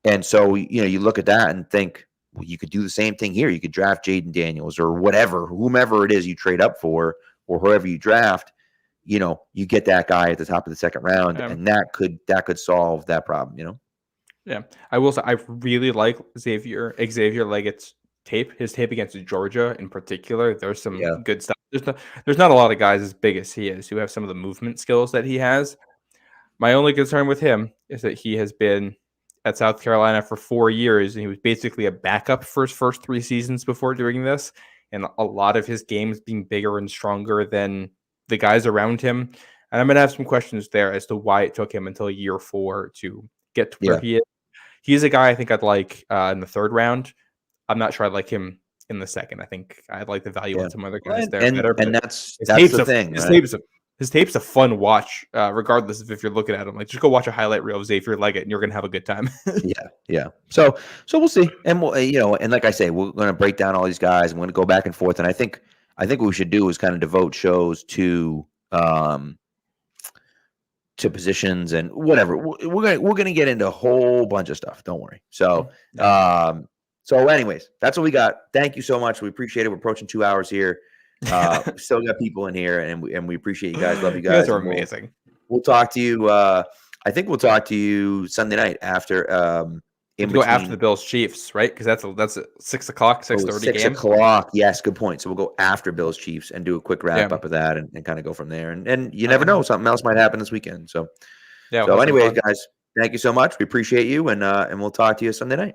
And so, you look at that and think, well, you could do the same thing here. You could draft Jaden Daniels or whomever it is you trade up for, or whoever you draft. You get that guy at the top of the second round, and that could solve that problem. Yeah, I will say I really like Xavier Leggett's tape. His tape against Georgia, in particular, there's some good stuff. There's not a lot of guys as big as he is who have some of the movement skills that he has. My only concern with him is that he has been at South Carolina for 4 years, and he was basically a backup for his first 3 seasons before doing this, and a lot of his games being bigger and stronger than the guys around him. And I'm going to have some questions there as to why it took him until year 4 to get to where he is. He's a guy I think I'd like in the 3rd round. I'm not sure I'd like him in the 2nd. I think I'd like the value on some other guys there. And that's the thing. His tape's a fun watch, regardless of if you're looking at him. Like, just go watch a highlight reel of Xavier Leggett, and you're gonna have a good time. Yeah. So we'll see, and we'll, and like I say, we're gonna break down all these guys, and we're gonna go back and forth. And I think what we should do is kind of devote shows to positions and whatever. We're gonna get into a whole bunch of stuff. Don't worry. So anyways, that's what we got. Thank you so much. We appreciate it. We're approaching 2 hours here. We still got people in here, and we appreciate you guys. Love you guys. You guys are amazing. We'll talk to you. I think we'll talk to you Sunday night after. Go after the Bills Chiefs, right? Because that's at 6 o'clock, 6:30 game. 6 o'clock. Yes, good point. So we'll go after Bills Chiefs and do a quick wrap up of that, and kind of go from there. And you never know, something else might happen this weekend. So anyways, guys, thank you so much. We appreciate you, and we'll talk to you Sunday night.